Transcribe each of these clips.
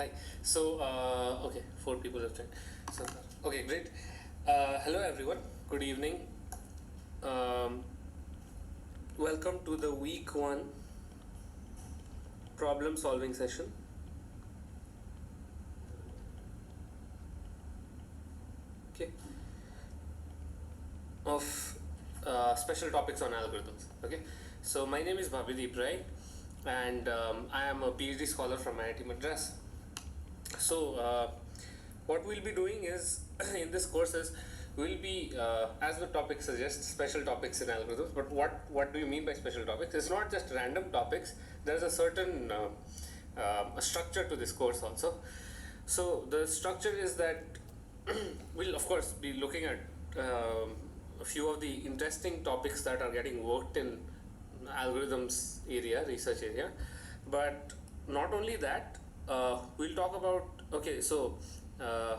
Hi. Okay, four people have joined. So, okay, great. Hello, everyone. Good evening. Um, Welcome to the week one problem solving session. Okay, of special topics on algorithms. Okay, so my name is Bhabideep Rai, and I am a PhD scholar from IIT Madras. So, what we'll be doing is in this course is we'll be, as the topic suggests, special topics in algorithms. But what do you mean by special topics? It's not just random topics. There's a certain a structure to this course also. So the structure is that we'll of course be looking at a few of the interesting topics that are getting worked in algorithms area, research area. But not only that, we'll talk about, okay, so uh,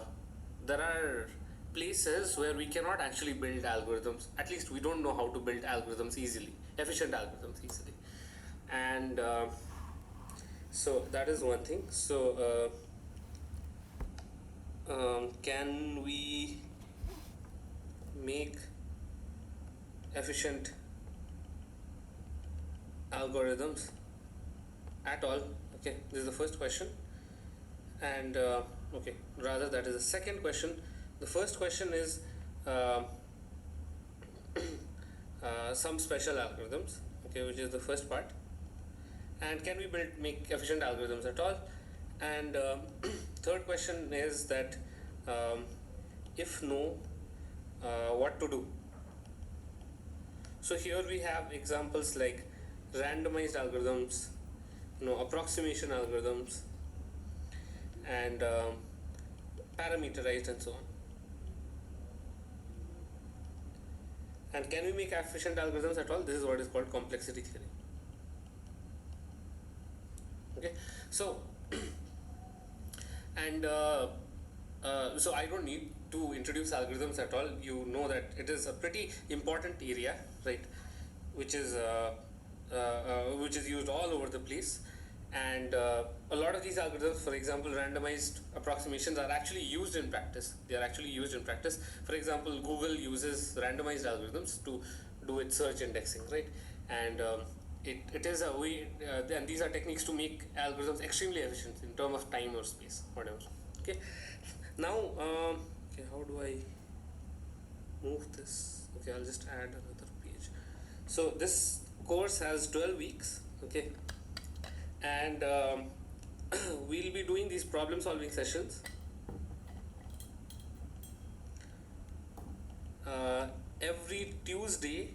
there are places where we cannot actually build algorithms. At least we don't know how to build algorithms easily, efficient algorithms easily. And so that is one thing. So can we make efficient algorithms at all? Okay, this is the first question. And okay, rather that is the second question. The first question is uh, some special algorithms, okay, which is the first part. And can we make efficient algorithms at all? And third question is that um, if no, what to do? So here we have examples like randomized algorithms, approximation algorithms, and parameterized and so on. And can we make efficient algorithms at all? This is what is called complexity theory. Okay, so and so I don't need to introduce algorithms at all. You know that it is a pretty important area, right? Which is which is used all over the place. And a lot of these algorithms, for example, randomized approximations, are actually used in practice. They are actually used in practice. For example, Google uses randomized algorithms to do its search indexing, right? And it is a way, and these are techniques to make algorithms extremely efficient in terms of time or space, whatever. Okay. Now, okay, how do I move this? Okay, I'll just add another page. So this course has 12 weeks. Okay, and we'll be doing these problem solving sessions every Tuesday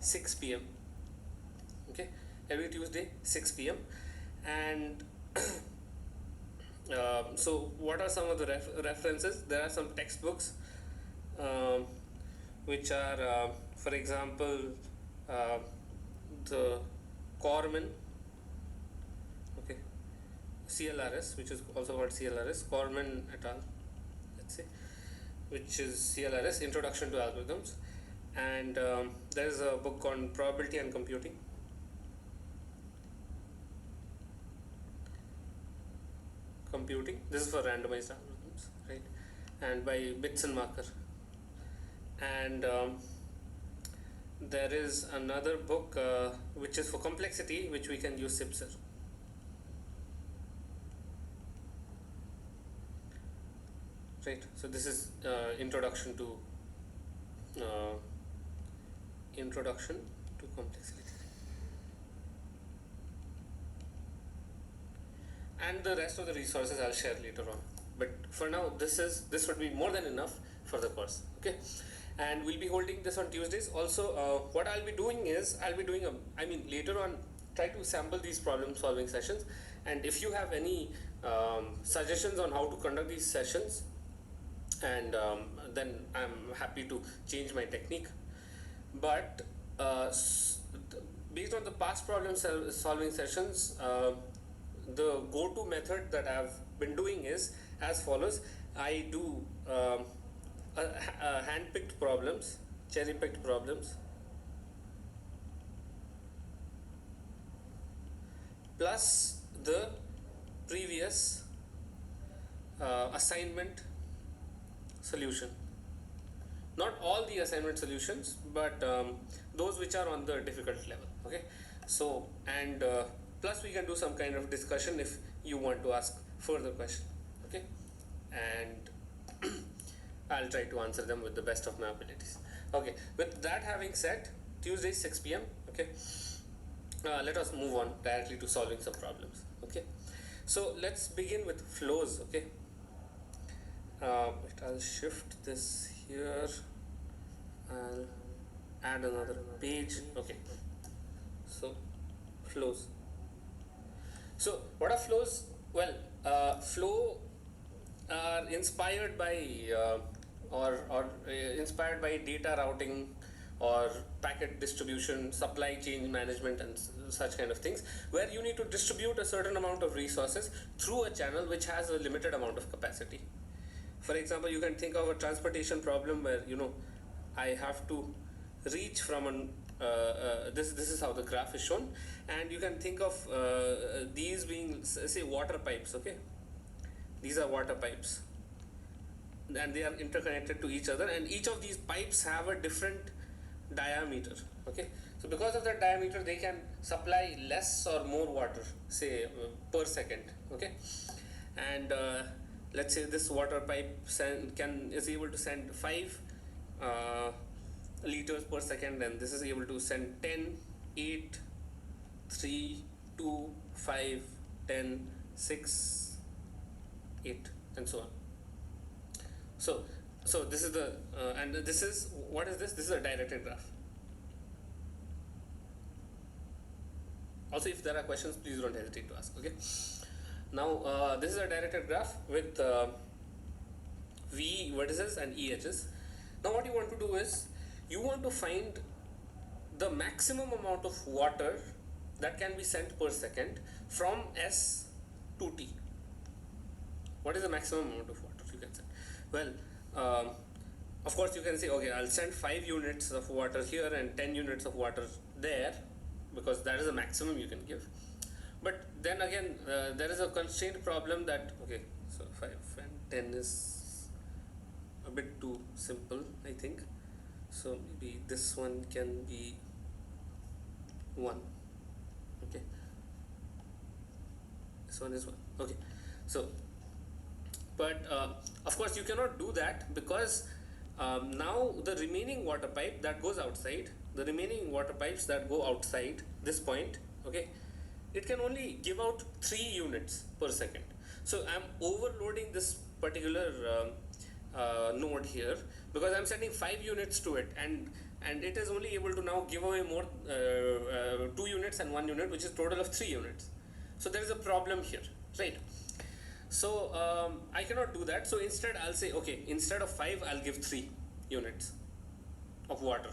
6 p.m. Okay, every Tuesday 6 p.m. And so what are some of the references? There are some textbooks um, which are for example uh, the Corman, okay, CLRS, which is also called CLRS, Corman et al, let's say, which is CLRS, Introduction to Algorithms. And there is a book on Probability and Computing. This is for randomized algorithms, right? And by Bits and Marker. And there is another book which is for complexity, which we can use Sipser. Right, so this is introduction to complexity theory, and the rest of the resources I'll share later on. But for now, this would be more than enough for the course. Okay, and we'll be holding this on Tuesdays. Also, what I'll be doing is later on, try to sample these problem solving sessions, and if you have any suggestions on how to conduct these sessions, and then I'm happy to change my technique. But based on the past problem solving sessions, the go-to method that I've been doing is as follows. I do hand-picked problems, cherry-picked problems, plus the previous assignment solution. Not all the assignment solutions, but those which are on the difficult level. Okay, so and plus we can do some kind of discussion if you want to ask further question. Okay, and I'll try to answer them with the best of my abilities. Okay, with that having said, Tuesday 6 p.m. Okay, let us move on directly to solving some problems. Okay, so let's begin with flows. Okay, I'll shift this here. I'll add another page. Okay, so flows. So what are flows? Well, flow are inspired by inspired by data routing or packet distribution, supply chain management, and such kind of things, where you need to distribute a certain amount of resources through a channel which has a limited amount of capacity. For example, you can think of a transportation problem where I have to reach from an this is how the graph is shown, and you can think of these being, say, water pipes. Okay, these are water pipes, and they are interconnected to each other, and each of these pipes have a different diameter. Okay, so because of that diameter they can supply less or more water, say, per second. Okay, and let's say this water pipe is able to send 5 liters per second, and this is able to send 10, 8, 3, 2, 5, 10, 6, 8, and so on. So this is the and this is, what is this? This is a directed graph. Also, if there are questions, please don't hesitate to ask. Okay, now this is a directed graph with V vertices and E edges. Now what you want to do is, you want to find the maximum amount of water that can be sent per second from S to T. What is the maximum amount of water you can send? Well, of course you can say, okay, I'll send 5 units of water here and 10 units of water there, because that is the maximum you can give. But then again, there is a constraint problem that, okay, so 5 and 10 is a bit too simple, I think. So maybe this one can be 1. Okay, this one is 1. Okay, so but of course you cannot do that, because now the remaining water pipe that goes outside, the remaining water pipes that go outside this point, okay, it can only give out 3 units per second. So I'm overloading this particular node here, because I'm sending 5 units to it, and it is only able to now give away more 2 units and 1 unit, which is total of 3 units. So there is a problem here, right? So I cannot do that. So instead I'll say, okay, instead of 5 I'll give 3 units of water,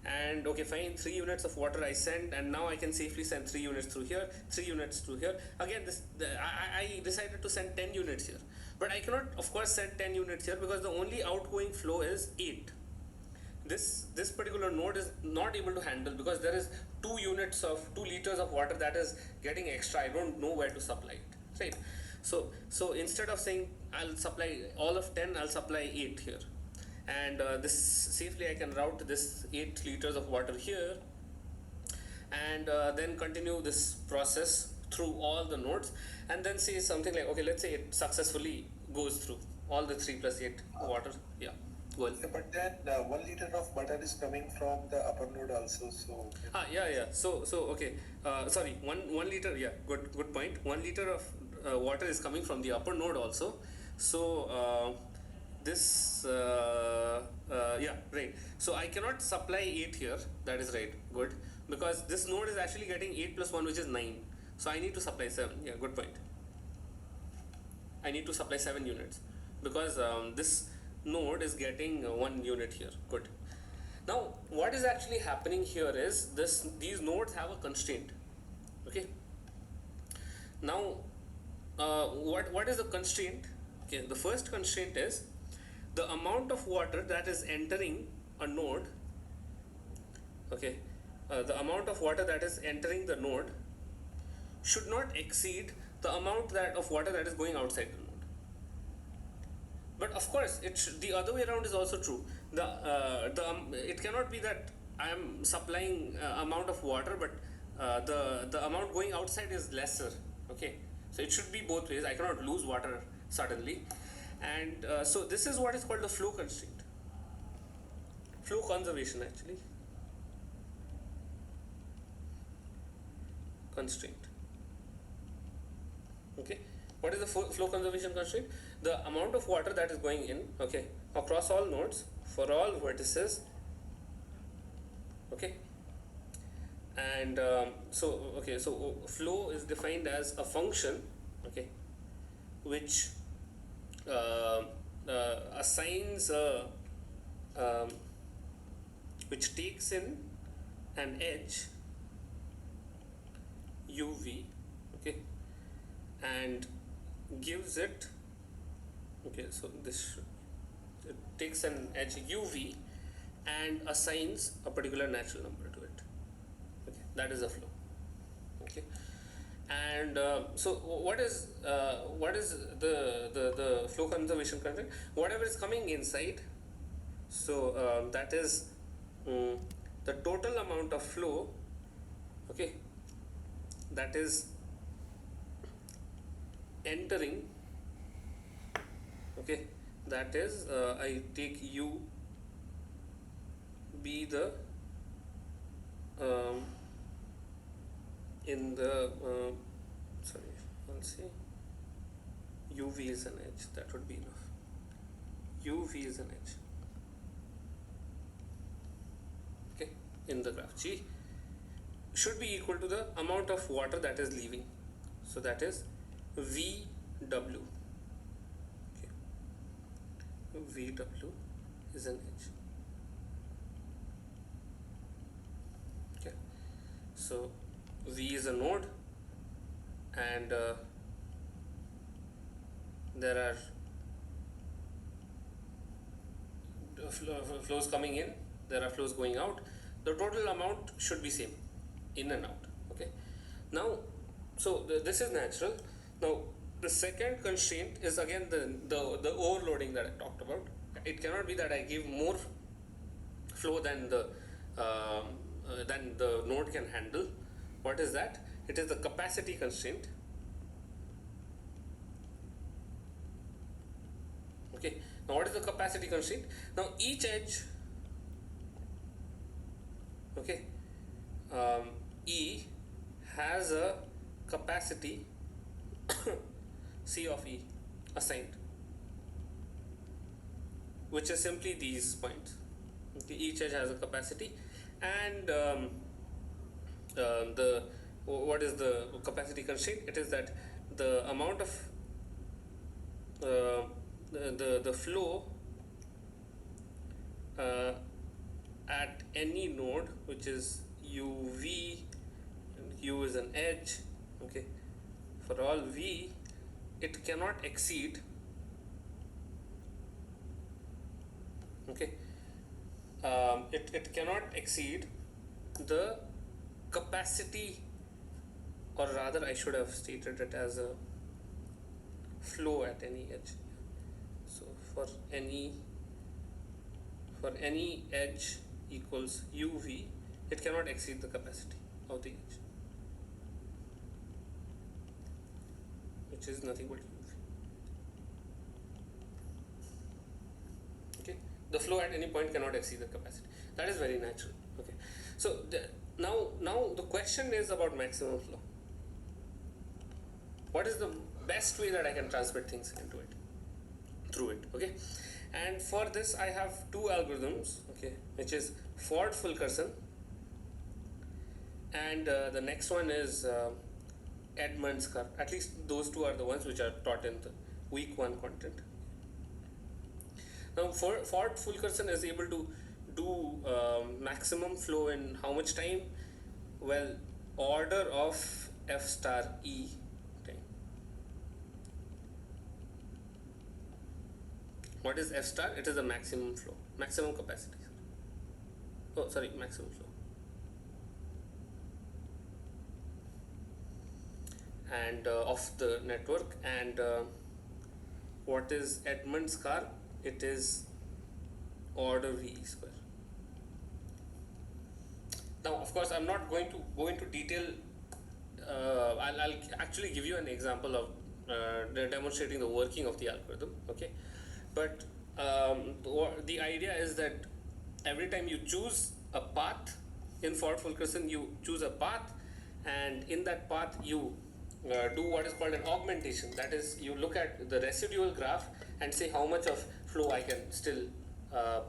and okay, fine, 3 units of water I send, and now I can safely send 3 units through here, 3 units through here. Again, I decided to send 10 units here, but I cannot of course send 10 units here, because the only outgoing flow is 8. This particular node is not able to handle, because there is 2 liters of water that is getting extra. I don't know where to supply it, right? So instead of saying I'll supply all of 10, I'll supply 8 here, and this safely I can route this 8 liters of water here, and then continue this process through all the nodes, and then say something like, okay, let's say it successfully goes through all the 3 plus 8 water. Yeah, go ahead. Yeah, but then 1 liter of butter is coming from the upper node also. So yeah. So okay. Sorry, one liter. Yeah, good point. 1 liter of water is coming from the upper node also. So this yeah, right. So I cannot supply 8 here. That is right. Good, because this node is actually getting 8 plus 1, which is 9. So I need to supply 7. Yeah, good point. I need to supply 7 units, because this node is getting 1 unit here. Good. Now what is actually happening here is these nodes have a constraint. Okay. Now what is the constraint? Okay, the first constraint is the amount of water that is entering a node. Okay, the amount of water that is entering the node should not exceed the amount that of water that is going outside the node. But of course, the other way around is also true. It cannot be that I am supplying amount of water, but the amount going outside is lesser. Okay, so it should be both ways. I cannot lose water suddenly, and so this is what is called the flow constraint, flow conservation actually, constraint. Okay, what is the flow conservation constraint? The amount of water that is going in, okay, across all nodes for all vertices, okay, and so flow is defined as a function, okay, which assigns which takes in an edge uv, okay, and gives it, okay, so it takes an edge uv and assigns a particular natural number to it. Okay, that is a flow. Okay, and so what is the flow conservation constraint? Whatever is coming inside, so that is the total amount of flow, okay, that is entering, okay, that is I take u be the in the sorry, I'll say uv is an edge, that would be enough. uv is an edge, okay, in the graph. G should be equal to the amount of water that is leaving, so that is vw, okay, vw is an edge. Okay, so v is a node, and there are flows coming in, there are flows going out. The total amount should be same in and out. Okay, now so this is natural. Now the second constraint is again the overloading that I talked about. It cannot be that I give more flow than the node can handle. What is that? It is the capacity constraint. Okay, now what is the capacity constraint? Now each edge, okay, E has a capacity C of E assigned, which is simply these points. Okay, each edge has a capacity, and what is the capacity constraint? It is that the amount of the flow at any node, which is uv, and u is an edge, okay, for all v, it cannot exceed, okay, it cannot exceed the capacity, or rather I should have stated it as a flow at any edge. So for any edge equals uv, it cannot exceed the capacity of the edge, which is nothing but uv. Okay, the flow at any point cannot exceed the capacity. That is very natural. Okay, so now the question is about maximum flow. What is the best way that I can transmit things into it, through it? Okay, and for this I have two algorithms, okay, which is Fulkerson, and the next one is Edmonds Karp. At least those two are the ones which are taught in the week 1 content. Now Fulkerson is able to do maximum flow in how much time? Well, order of f star e time. What is f star? It is the maximum flow, maximum capacity. Oh, sorry, maximum flow. and of the network. And what is Edmonds Karp? It is order V square. Now, of course, I'm not going to go into detail. I'll actually give you an example of demonstrating the working of the algorithm. Okay, but the idea is that every time you choose a path in for Fulkerson, you choose a path, and in that path you do what is called an augmentation. That is, you look at the residual graph and say how much of flow I can still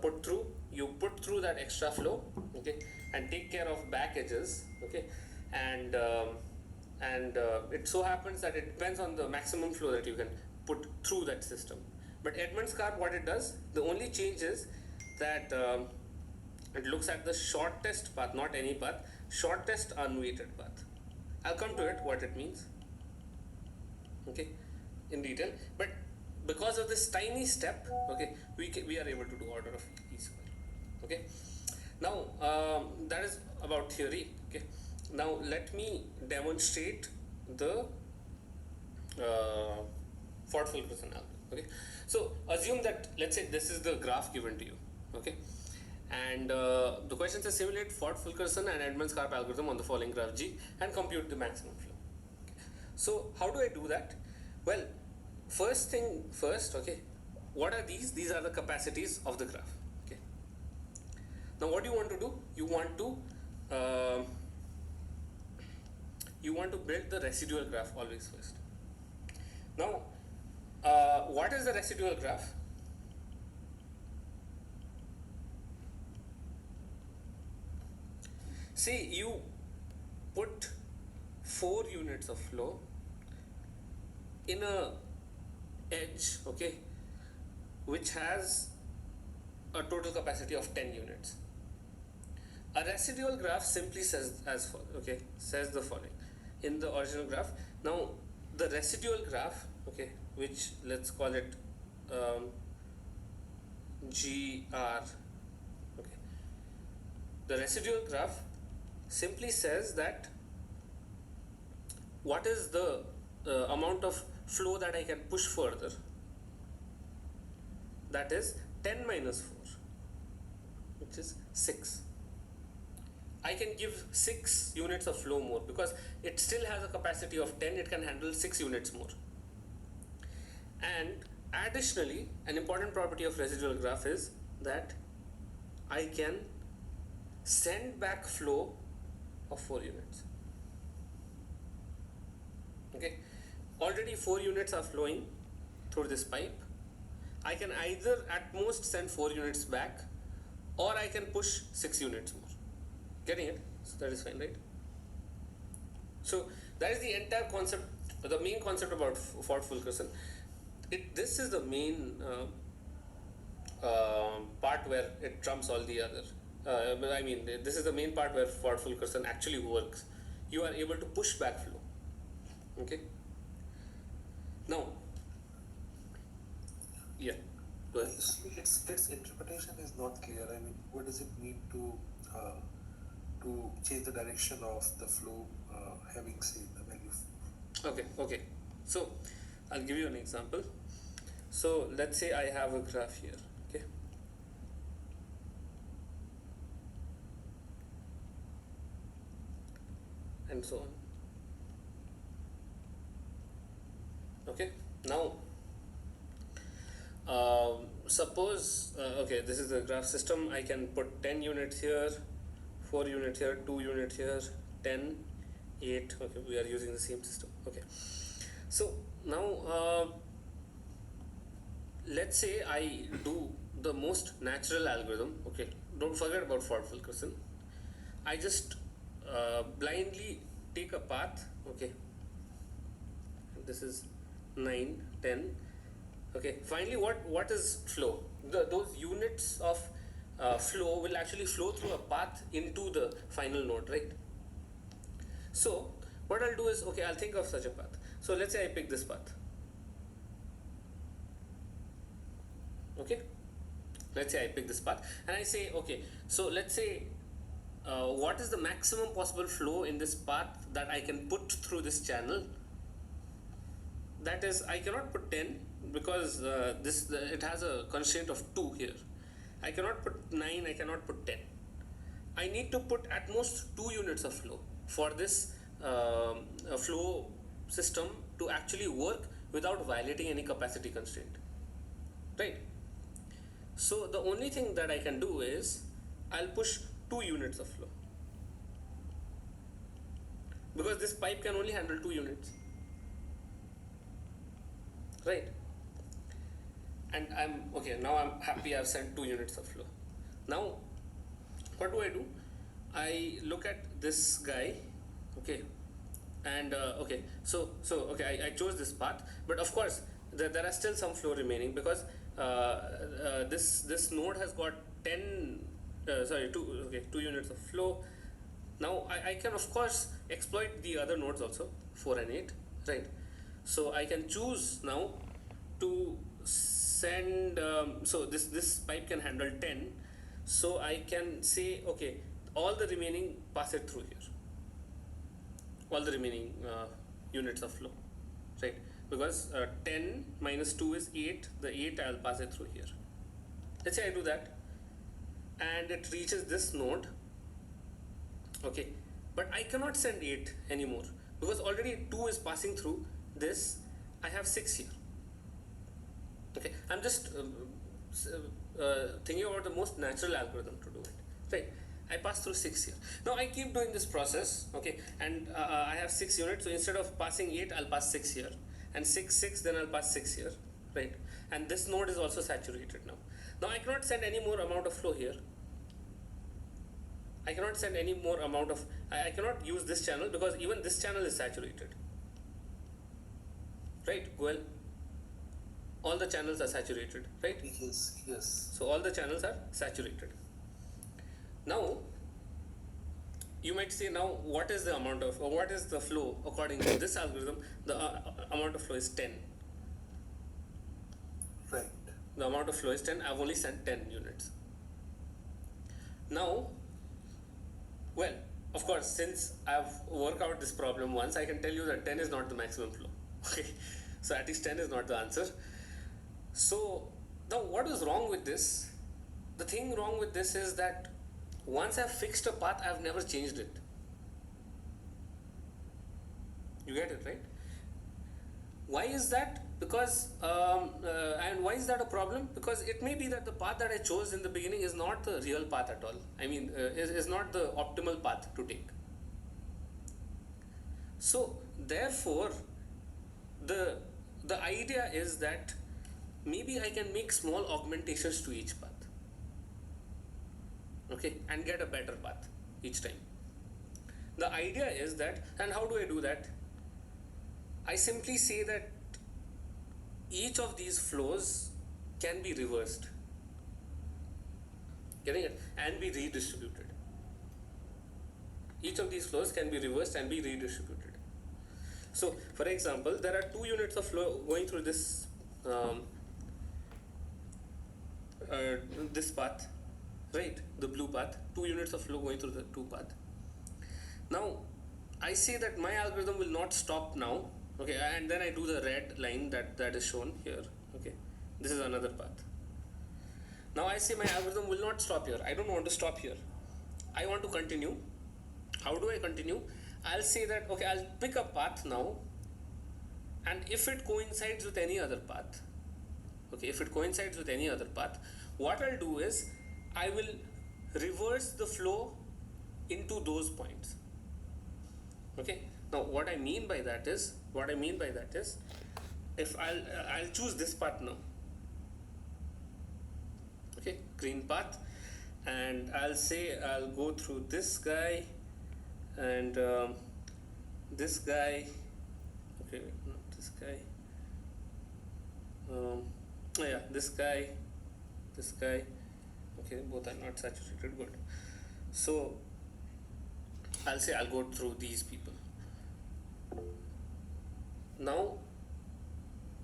put through. You put through that extra flow, okay, and take care of back edges, okay, and it so happens that it depends on the maximum flow that you can put through that system. But Edmonds Karp, what it does, the only change is that it looks at the shortest path, not any path, shortest unweighted path. I'll come to it, what it means, okay, in detail. But because of this tiny step, okay, we are able to do order of E square. Okay, now that is about theory. Okay, now let me demonstrate the Ford Fulkerson algorithm. Okay, so assume that, let's say this is the graph given to you. Okay, and the question says simulate Ford Fulkerson and Edmonds Karp algorithm on the following graph G and compute the maximum flow. Okay. So how do I do that? Well, first thing first, okay, what are these? These are the capacities of the graph. Okay. Now what do you want to do? You want to build the residual graph always first. Now, what is the residual graph? Say you put 4 units of flow in a edge, okay, which has a total capacity of 10 units. A residual graph simply says says the following in the original graph. Now the residual graph, okay, which let's call it GR, okay, the residual graph simply says that what is the amount of flow that I can push further. That is 10 minus 4, which is 6. I can give 6 units of flow more because it still has a capacity of 10, it can handle 6 units more. And additionally, an important property of residual graph is that I can send back flow of 4 units. Okay, already 4 units are flowing through this pipe. I can either at most send 4 units back, or I can push 6 units more. Getting it? So that is fine, right? So that is the entire concept, the main concept about Ford Fulkerson. This is the main part where it trumps all the other. I mean, this is the main part where Ford Fulkerson actually works. You are able to push back flow. Okay. Now, yeah. Go ahead. Its interpretation is not clear. I mean, what does it mean to change the direction of the flow, having say the value? Okay. So I'll give you an example. So let's say I have a graph here. Okay. And so on. Okay. Now, suppose okay, this is the graph system. I can put 10 units here, 4 units here, 2 units here, 10, 8. Okay, we are using the same system. Okay. So now let's say I do the most natural algorithm. Okay, don't forget about Ford Fulkerson. I just blindly take a path. Okay, this is 9, 10. Okay, finally what is flow? Those units of flow will actually flow through a path into the final node, right? So what I'll do is, okay, I'll think of such a path. So let's say I pick this path. Okay, let's say I pick this path and I say, okay, so let's say what is the maximum possible flow in this path that I can put through this channel that is, I cannot put 10 because it has a constraint of 2 here. I cannot put 9, I cannot put 10. I need to put at most 2 units of flow for this flow system to actually work without violating any capacity constraint, right? So the only thing that I can do is I'll push 2 units of flow, because this pipe can only handle 2 units, right? And now I'm happy I've sent 2 units of flow. Now what do? I look at this guy, okay, and I chose this path, but of course there are still some flow remaining, because this node has got 2 units of flow. Now I can of course exploit the other nodes also, 4 and 8, right? So I can choose now to send, so this pipe can handle 10, so I can say, okay, all the remaining pass it through here, all the remaining units of flow, right? Because 10 minus 2 is 8, the 8 I'll pass it through here. Let's say I do that and it reaches this node, okay, but I cannot send 8 anymore because already 2 is passing through this. I have 6 here, okay. I'm just thinking about the most natural algorithm to do it, right? I pass through 6 here. Now I keep doing this process, okay, and I have 6 units, so instead of passing 8, I'll pass 6 here, and 6, then I'll pass 6 here, right? And this node is also saturated now. Now I cannot send any more amount of flow here. I cannot send any more amount of, I cannot use this channel because even this channel is saturated, right? Well, all the channels are saturated, right? Yes. So all the channels are saturated. Now, you might say, now what is the amount of, or what is the flow according to this algorithm? The amount of flow is 10. Right. The amount of flow is 10. I've only sent 10 units. Now, well, of course, since I've worked out this problem once, I can tell you that 10 is not the maximum flow. Okay, so at least 10 is not the answer. So now what is wrong with this? The thing wrong with this is that once I've fixed a path, I've never changed it. You get it, right? Why is that? Because, and why is that a problem? Because it may be that the path that I chose in the beginning is not the real path at all. I mean, is not the optimal path to take. So, therefore, the idea is that maybe I can make small augmentations to each path. Okay, and get a better path each time. The idea is that, and how do I do that? I simply say that each of these flows can be reversed, getting it, and be redistributed. Each of these flows can be reversed and be redistributed. So, for example, there are 2 units of flow going through this this path, right? The blue path. 2 units of flow going through the 2 path. Now, I say that my algorithm will not stop now. Okay, and then I do the red line that is shown here. Okay, this is another path. Now I say my algorithm will not stop here. I don't want to stop here. I want to continue. How do I continue? I'll say that, okay, I'll pick a path now, and if it coincides with any other path, okay, if it coincides with any other path, what I'll do is I will reverse the flow into those points. Okay. Now what I mean by that is if I'll choose this path now, okay, green path, and I'll say I'll go through this guy and this guy, okay, not this guy, this guy, okay, both are not saturated, good. So I'll say I'll go through these people. Now,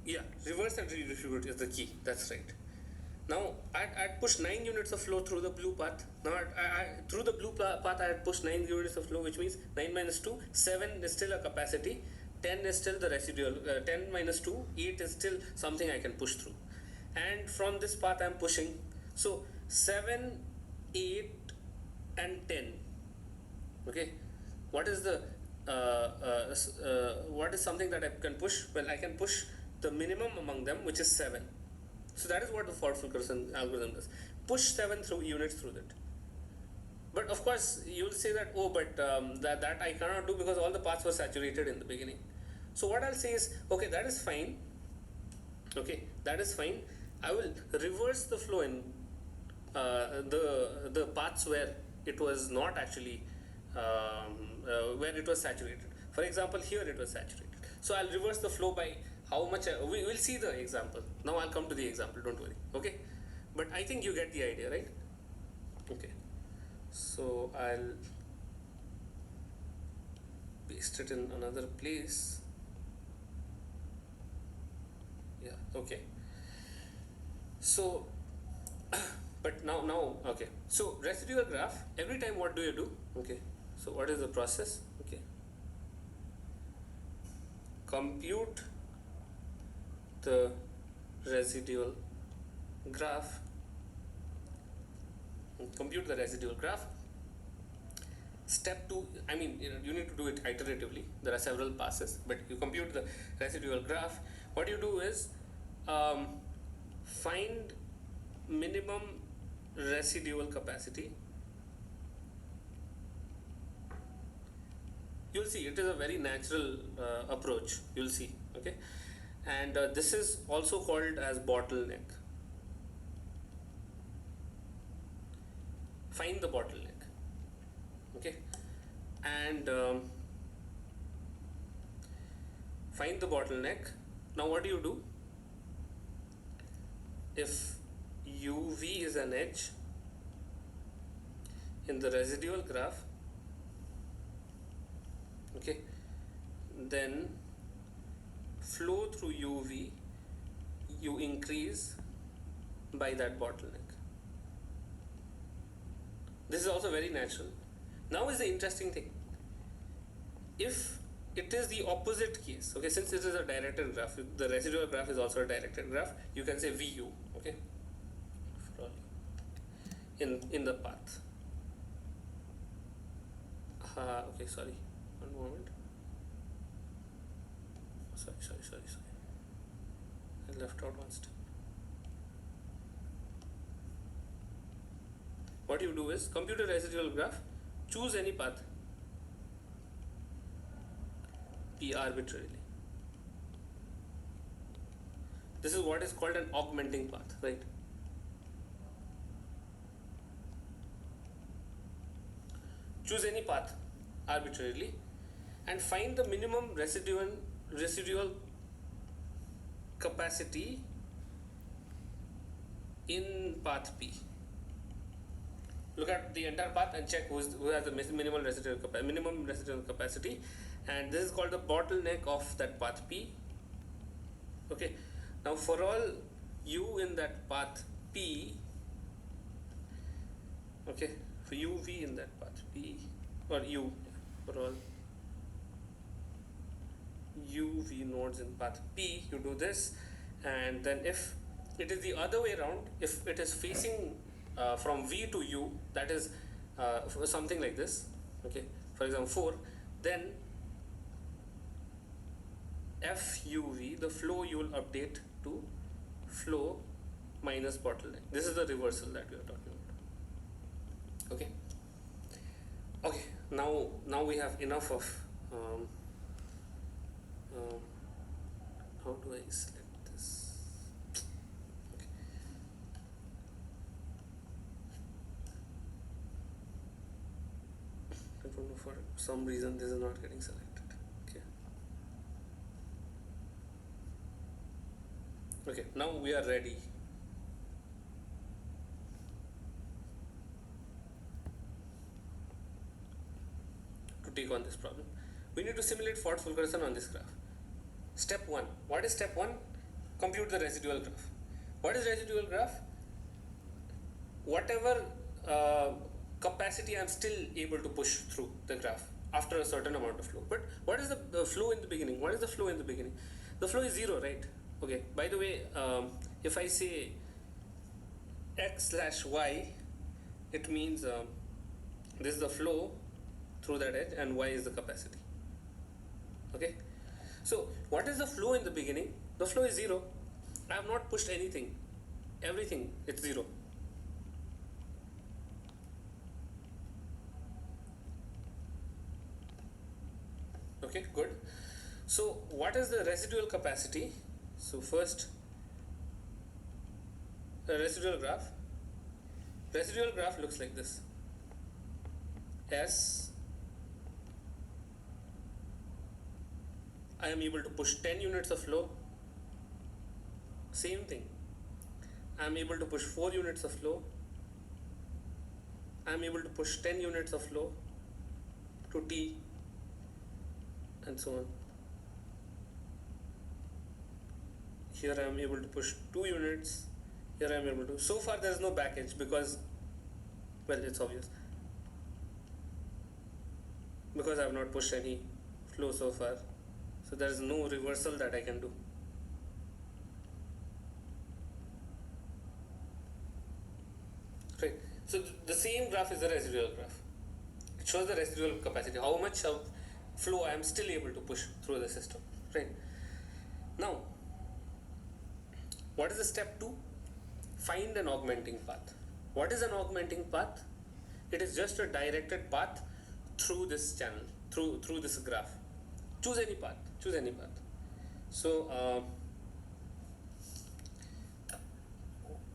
yeah, reverse and redistribute is the key. That's right. Now, I'd push 9 units of flow through the blue path. Now, through the blue path, I had pushed 9 units of flow, which means 9 minus 2, 7 is still a capacity. 10 is still the residual, 10 minus 2, 8 is still something I can push through. And from this path I'm pushing, so 7, 8 and 10. Okay, what is the what is something that I can push? Well, I can push the minimum among them, which is 7. So that is what the Fulkerson algorithm does. Push 7 through units through it. But of course, you will say that, oh, but that I cannot do because all the paths were saturated in the beginning. So what I'll say is, okay, that is fine. Okay, that is fine. I will reverse the flow in the paths where it was not actually where it was saturated. For example, here it was saturated. So I'll reverse the flow by how much we will see the example. Now I'll come to the example. Don't worry. Okay, but I think you get the idea, right? Okay. So I'll paste it in another place. Yeah, okay. So, but now, okay. So residual graph, every time what do you do? Okay. So what is the process? Okay. Compute the residual graph. Compute the residual graph. Step 2, I mean, you need to do it iteratively. There are several passes, but you compute the residual graph. What you do is find minimum residual capacity. You'll see it is a very natural approach. You'll see, okay, and this is also called as bottleneck. Find the bottleneck, okay, and find the bottleneck. Now what do? If UV is an edge in the residual graph, okay, then flow through UV you increase by that bottleneck. This is also very natural. Now is the interesting thing. If it is the opposite case, okay, since it is a directed graph, the residual graph is also a directed graph, you can say VU, okay, in the path. Okay, sorry, one moment. Sorry. I left out one step. What you do is compute a residual graph, choose any path, P arbitrarily. This is what is called an augmenting path, right? Choose any path arbitrarily and find the minimum residual capacity in path P. Look at the entire path and check who has the minimum residual capacity, and this is called the bottleneck of that path P. Okay, now for all U in that path P, okay, for UV in that path P, or U, for all UV nodes in path P, you do this, and then if it is the other way around, if it is facing from V to U, that is something like this, okay, for example 4, then FUV, the flow you will update to flow minus bottleneck. This is the reversal that we are talking about. Okay, now we have enough of how do I select this? Okay. I don't know, for some reason this is not getting selected. Okay, now we are ready. To take on this problem. We need to simulate Fulkerson on this graph. Step 1. What is step 1? Compute the residual graph. What is residual graph? Whatever capacity I'm still able to push through the graph. after a certain amount of flow. But what is the flow in the beginning? What is the flow in the beginning? The flow is 0, right? Okay, by the way, if I say x slash y, it means this is the flow through that edge and y is the capacity. Okay, so what is the flow in the beginning? The flow is 0. I have not pushed anything, everything, it's 0. Okay, good. So what is the residual capacity? So first, the residual graph looks like this. S, I am able to push 10 units of flow. Same thing, I am able to push 4 units of flow. I am able to push 10 units of flow to T, and so on. Here I am able to push 2 units. Here I am able to. So far there is no back edge because, well, it's obvious. Because I have not pushed any flow so far. So there is no reversal that I can do. Right. So the same graph is the residual graph. It shows the residual capacity, how much of flow I am still able to push through the system. Right. Now, what is the step 2? Find an augmenting path. What is an augmenting path? It is just a directed path through this channel, through this graph. Choose any path. So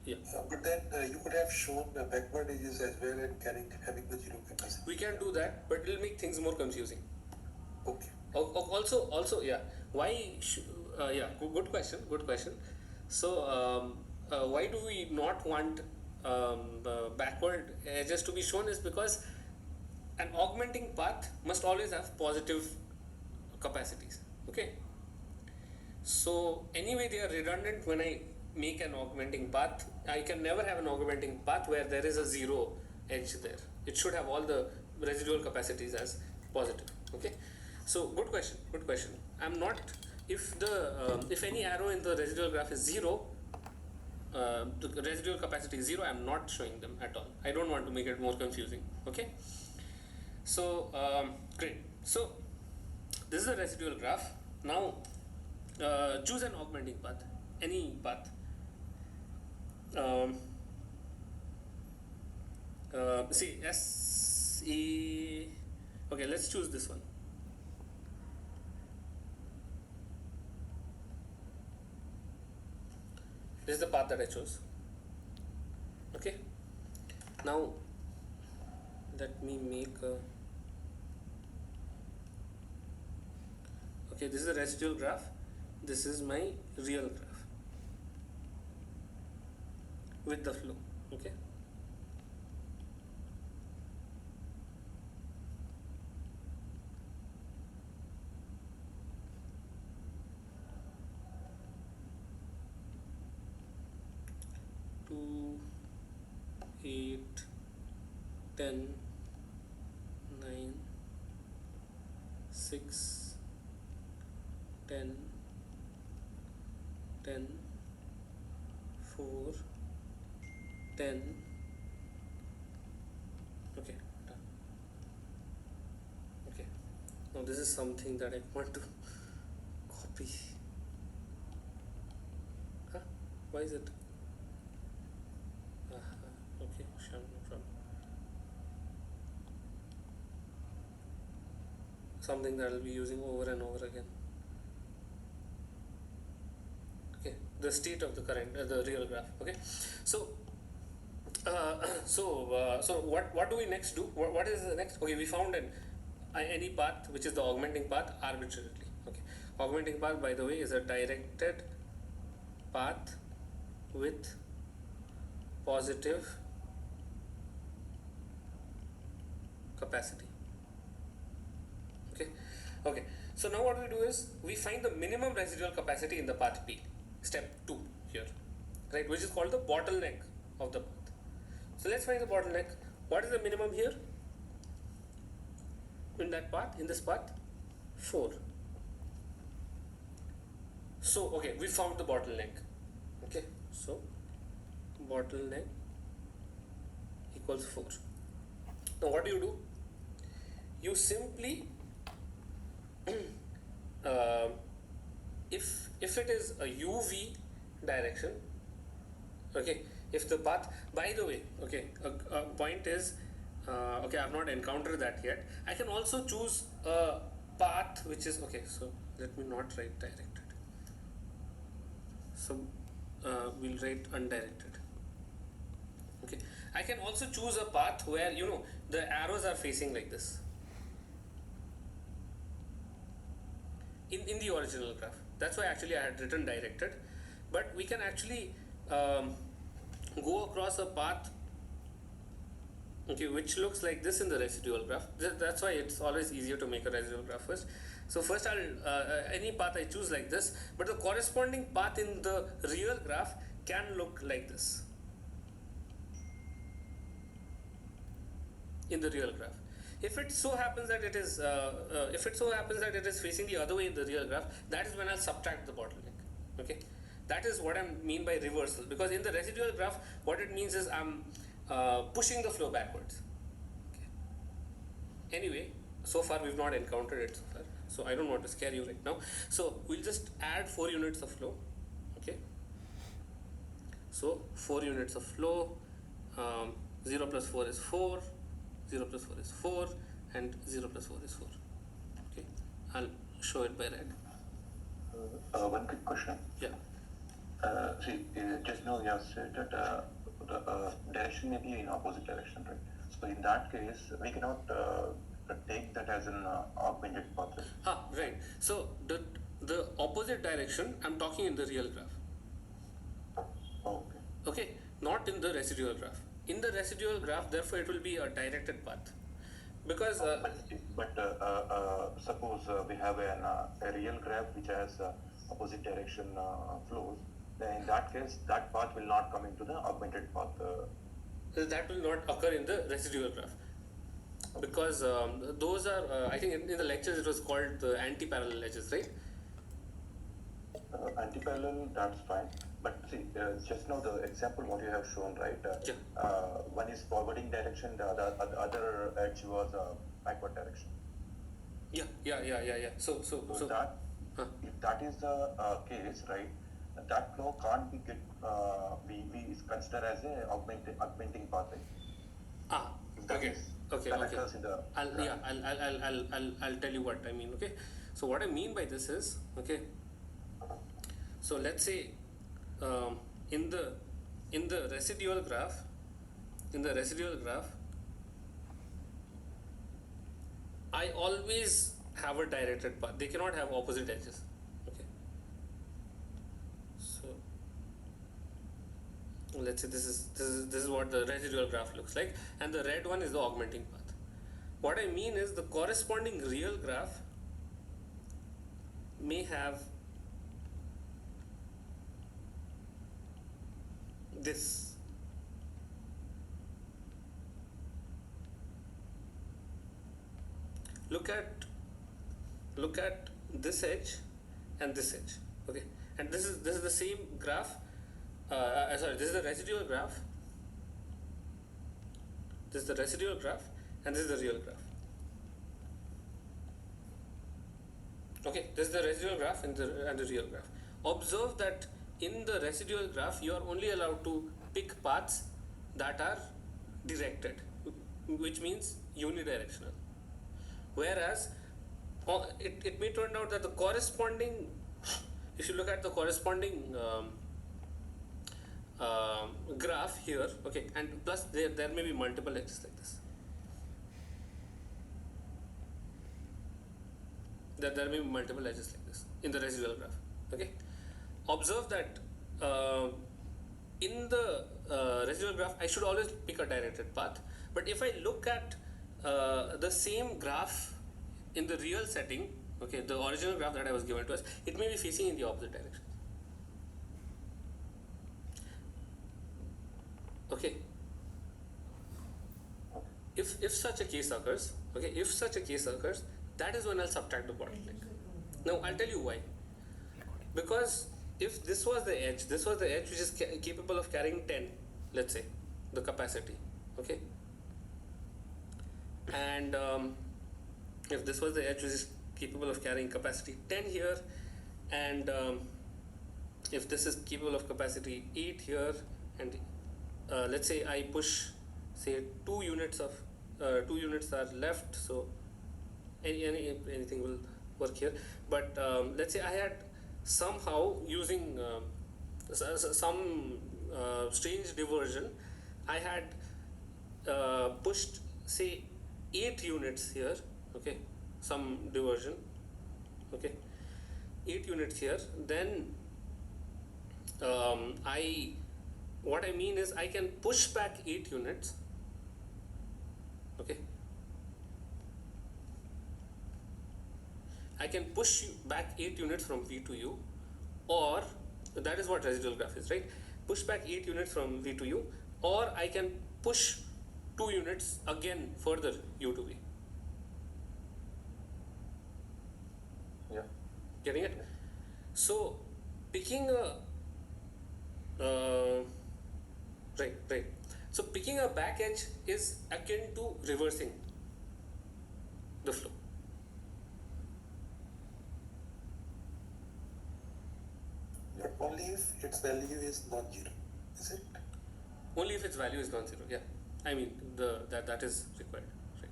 yeah. But then you could have shown the backward edges as well and having the 0 capacity. We can do that, but it will make things more confusing. Okay. Also, yeah. Why? Yeah. Good question. So why do we not want backward edges to be shown? Is because an augmenting path must always have positive capacities. Okay. So anyway, they are redundant when I make an augmenting path. I can never have an augmenting path where there is a 0 edge there. It should have all the residual capacities as positive. Okay. So good question. I'm not, if any arrow in the residual graph is 0, the residual capacity is 0, I'm not showing them at all. I don't want to make it more confusing. Okay. So great. So this is the residual graph. Now choose an augmenting path, any path. See, S, E, okay, let's choose this one. This is the path that I chose. Okay. Now, let me make a. Okay, this is the residual graph. This is my real graph with the flow. Okay. Two, 8, 10, 9, 6, 10, 10, 4, 10. Okay, done. Okay, now this is something that I want to copy. Huh? Why is it? Okay, sure, no problem. Something that I'll be using over and over again. Okay, the state of the current, the real graph. Okay, so so what do we next do? What is the next? Okay, we found any path which is the augmenting path arbitrarily. Okay, augmenting path, by the way, is a directed path with positive capacity. Okay, so now what we do is we find the minimum residual capacity in the path P, step 2 here, right, which is called the bottleneck of the path. So let's find the bottleneck. What is the minimum here? in that path, in this path? 4. So, okay, we found the bottleneck. Okay, so bottleneck equals 4. Now, what do? You simply, uh, if it is a UV direction, okay, if the path, by the way, okay, a point is, okay, I've not encountered that yet. I can also choose a path which is, okay, so let me not write directed. So we'll write undirected. Okay, I can also choose a path where, the arrows are facing like this. In the original graph. That's why actually I had written directed. But we can actually go across a path, okay, which looks like this in the residual graph. That's why it's always easier to make a residual graph first. So first any path I choose like this, but the corresponding path in the real graph can look like this. In the real graph, if it so happens that it is facing the other way in the real graph, that is when I'll subtract the bottleneck. Okay, that is what I mean by reversal, because in the residual graph what it means is I'm pushing the flow backwards. Okay. Anyway, so far we've not encountered it so far, so I don't want to scare you right now. So we'll just add 4 units of flow. Okay, so 4 units of flow. 0 plus 4 is 4, 0 plus 4 is 4, and 0 plus 4 is 4. Okay, I'll show it by red. One quick question. Yeah. Just now you have said that the direction may be in opposite direction, right? So in that case, we cannot take that as an augmented path. Right. So the opposite direction I'm talking in the real graph. Okay. Okay, not in the residual graph. In the residual graph, therefore, it will be a directed path, because. Suppose we have a real graph which has opposite direction flows. Then in that case, that path will not come into the augmented path. That will not occur in the residual graph, because those are, I think in the lectures it was called the anti-parallel edges, right? Anti-parallel, that's fine. But see, just now the example what you have shown, right? One is forwarding direction, the other edge was backward direction. Yeah. So that, if that is the case, right, that flow can't be is considered as a augmenting path. Okay. I'll tell you what I mean. Okay, so what I mean by this is, okay, so let's say in the residual graph, I always have a directed path. They cannot have opposite edges. Okay, so let's say this is what the residual graph looks like, and the red one is the augmenting path. What I mean is the corresponding real graph may have this. Look at this edge and this edge. Okay, and this is the same graph. Sorry, this is the residual graph. This is the residual graph, and this is the real graph. Okay, this is the residual graph and the real graph. Observe that in the residual graph, you are only allowed to pick paths that are directed, which means unidirectional. Whereas it may turn out that the corresponding, if you look at the corresponding graph here, okay, and plus there may be multiple edges like this. There may be multiple edges like this in the residual graph. Okay, observe that in the residual graph I should always pick a directed path, but if I look at the same graph in the real setting, okay, the original graph that I was given to us, it may be facing in the opposite direction. Okay, if such a case occurs, okay, if such a case occurs, that is when I'll subtract the bottleneck. Now I'll tell you why. Because if this was the edge which is capable of carrying 10, let's say, the capacity, okay, and if this was the edge which is capable of carrying capacity 10 here, and if this is capable of capacity 8 here, and let's say I push, say 2 units are left, so anything will work here, but let's say I had somehow using some strange diversion, I had pushed, say, 8 units here, okay, some diversion, okay, 8 units here, then what I mean is I can push back 8 units, okay, I can push back 8 units from V to U, or that is what residual graph is, right? Push back 8 units from V to U, or I can push 2 units again further U to V. Yeah. Getting it? So picking a right. So picking a back edge is akin to reversing the flow. But only if its value is non-zero, is it? Only if its value is non-zero. Yeah, I mean that is required. Right.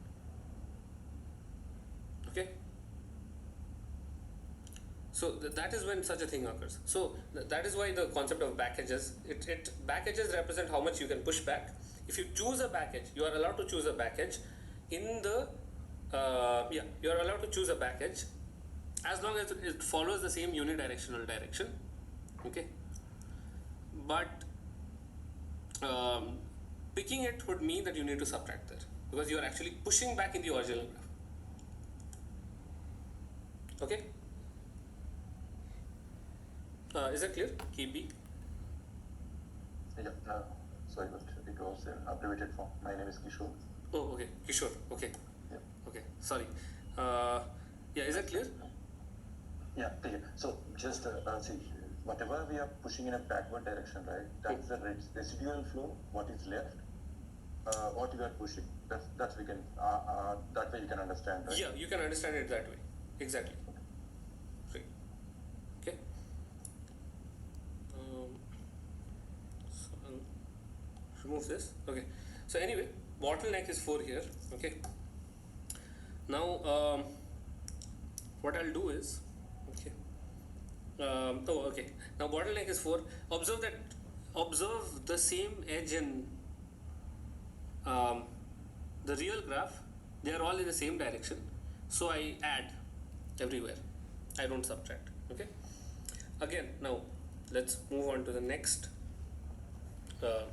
Okay. So that is when such a thing occurs. So that is why the concept of back edges. Back edges represent how much you can push back. If you choose a back edge, you are allowed to choose a back edge in the you are allowed to choose a back edge as long as it follows the same unidirectional direction. Okay, but picking it would mean that you need to subtract that because you are actually pushing back in the original graph. Okay, is that clear? Key B. Yeah. Sorry, but it was an abbreviated form. My name is Kishore. Oh, okay, Kishore. Okay. Yeah. Okay. Sorry. Yeah, is that clear? Yeah. Okay. So just see, whatever we are pushing in a backward direction, right? That's the residual flow. What is left? What we are pushing. That's we can that way you can understand, right? Yeah, you can understand it that way. Exactly. Right. Okay. So I'll remove this. Okay. So anyway, bottleneck is 4 here. Okay. Now what I'll do is, okay. Okay. Now bottleneck is 4. Observe the same edge in the real graph. They are all in the same direction. So I add everywhere. I don't subtract. Okay. Again, now let's move on to the next. Now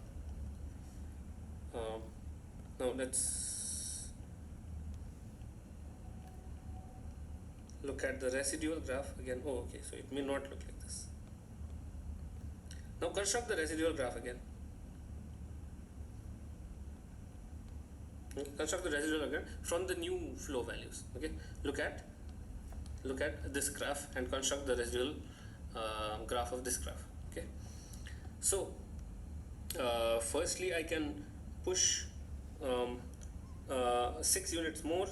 let's look at the residual graph again. Oh, okay. So it may not look like this. Now construct the residual graph again. Okay. Construct the residual again from the new flow values. Okay. Look at this graph and construct the residual graph of this graph. Okay. So firstly, I can push 6 units more,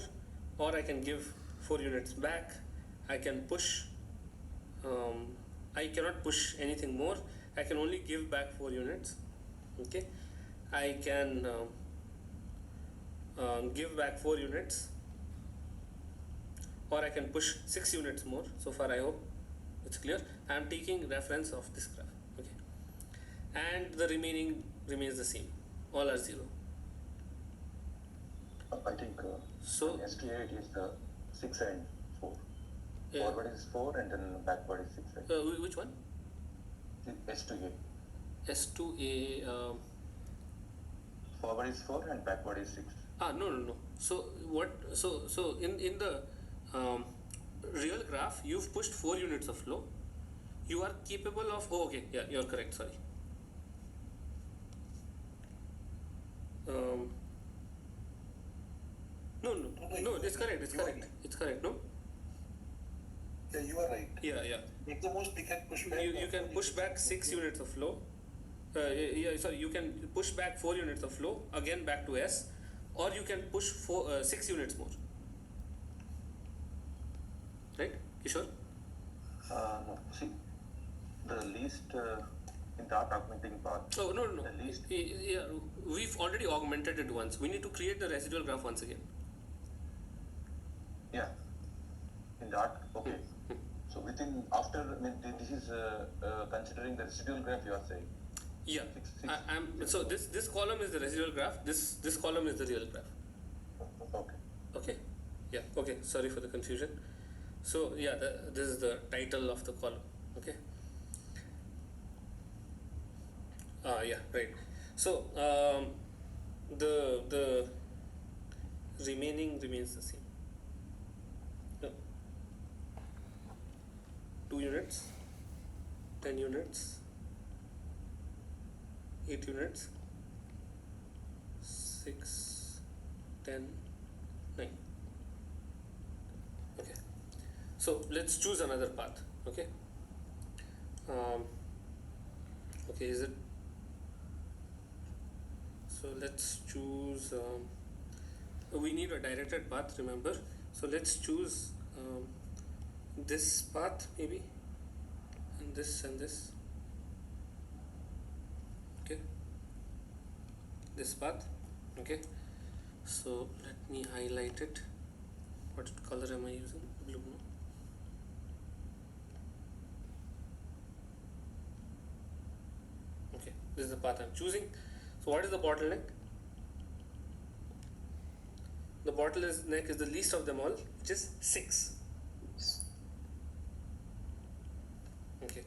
or I can give 4 units back. I can push. I cannot push anything more. I can only give back 4 units. Okay. I can give back 4 units, or I can push 6 units more. So far, I hope it's clear. I am taking reference of this graph. Okay, and the remaining remains the same. All are 0. I think So in STA it is 6 and 4. Yeah. Forward is 4 and then backward is 6. Right? Which one? S2A. S2A. Forward is 4 and backward is 6. No. So what? So in the real graph, you've pushed 4 units of flow. You are capable of. Oh, okay. Yeah, you're correct. Sorry. No, no, no, it's correct, it's correct, it's correct, no? Yeah, you are right. Yeah. At the most, we can push back. You can push back 6 units of flow. Sorry, you can push back 4 units of flow, again back to S, or you can push 6 units more. Right, Kishore? No, see, the least in that augmenting path. Oh, no. The least. Yeah, we've already augmented it once. We need to create the residual graph once again. Yeah. In that, okay. So within, after, I mean, this is considering the residual graph you are saying. Yeah. Six. So this column is the residual graph. This column is the real graph. Okay. Okay. Yeah. Okay. Sorry for the confusion. So yeah, this is the title of the column. Okay. Yeah. Right. So the remaining remains the same. No. 2 units, 10 units, 8 units, 6, 10, 9. Okay. So let's choose another path. Okay. Okay, is it? So let's choose. We need a directed path, remember? So let's choose this path maybe, and this and this. Okay. This path. Okay. So let me highlight it. What color am I using? Blue. No? Okay, this is the path I'm choosing. So what is the bottleneck? The bottleneck is the least of them all, which is 6. Okay,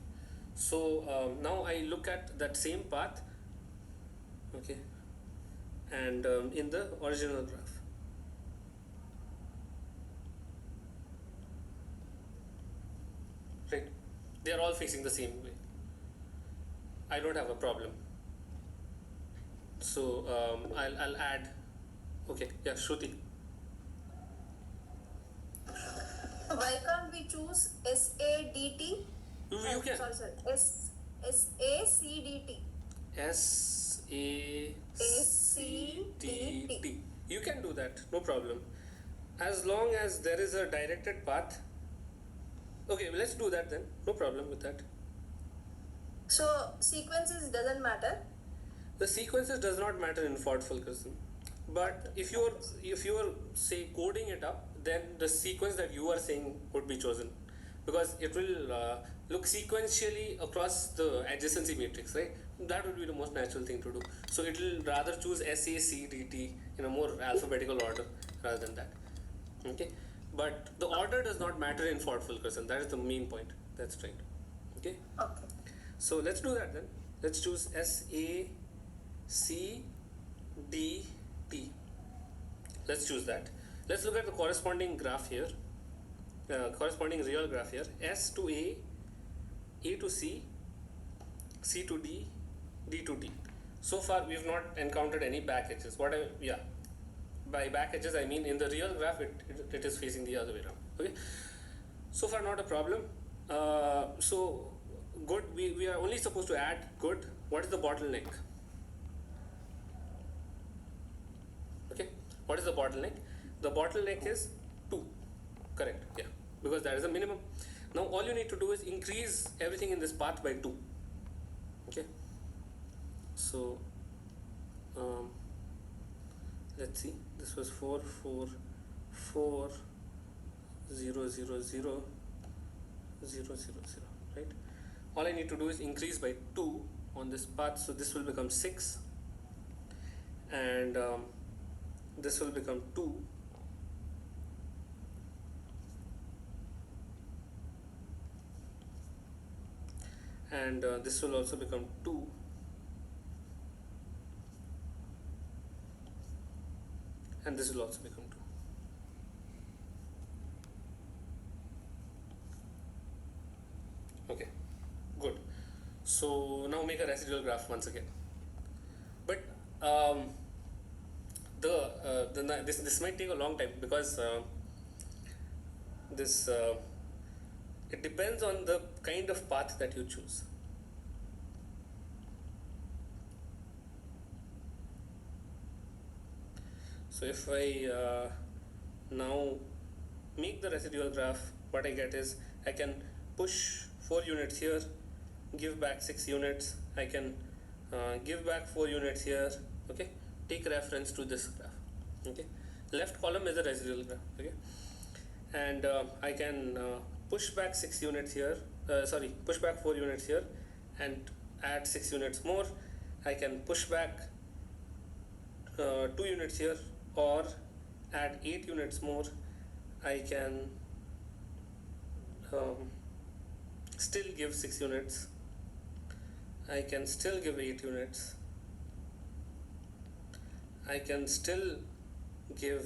so now I look at that same path, okay, and in the original graph. Right, they are all facing the same way. I don't have a problem. So I'll add. Okay, yeah, Shruti. Why can't we choose SADT? You can. Sorry. SACDT. SACDT. You can do that, no problem. As long as there is a directed path. Okay, let's do that then. No problem with that. So sequences doesn't matter. The sequences does not matter in Ford Fulkerson, but if you're say coding it up, then the sequence that you are saying would be chosen, because it will look sequentially across the adjacency matrix, right? That would be the most natural thing to do. So it will rather choose SACDT in a more alphabetical order rather than that. Okay, but the order does not matter in Ford Fulkerson. That is the main point. That's right. Okay. Okay. So let's do that then. Let's choose SACDT. Let's choose that. Let's look at the corresponding graph here, corresponding real graph here. S to A to C, C to D, D to D. So far we have not encountered any back edges. By back edges I mean in the real graph it is facing the other way around. Okay. So far not a problem. So good. We are only supposed to add good. What is the bottleneck? Okay. What is the bottleneck? The bottleneck is 2. Correct. Yeah. Because that is the minimum. Now all you need to do is increase everything in this path by 2. Okay. So let's see. This was 4 4 4 0 0 0 0 0 0, right? All I need to do is increase by 2 on this path, so this will become 6, and this will become 2, and this will also become 2, and this will also become 2. Okay, good. So now make a residual graph once again. But the this might take a long time because this it depends on the kind of path that you choose. So if I now make the residual graph, what I get is I can push 4 units here, give back 6 units, I can give back 4 units here, okay, take reference to this graph, okay. Left column is the residual graph, okay, and I can push back 6 units here, push back 4 units here and add 6 units more. I can push back 2 units here or add 8 units more. I can still give 6 units. I can still give 8 units. I can still give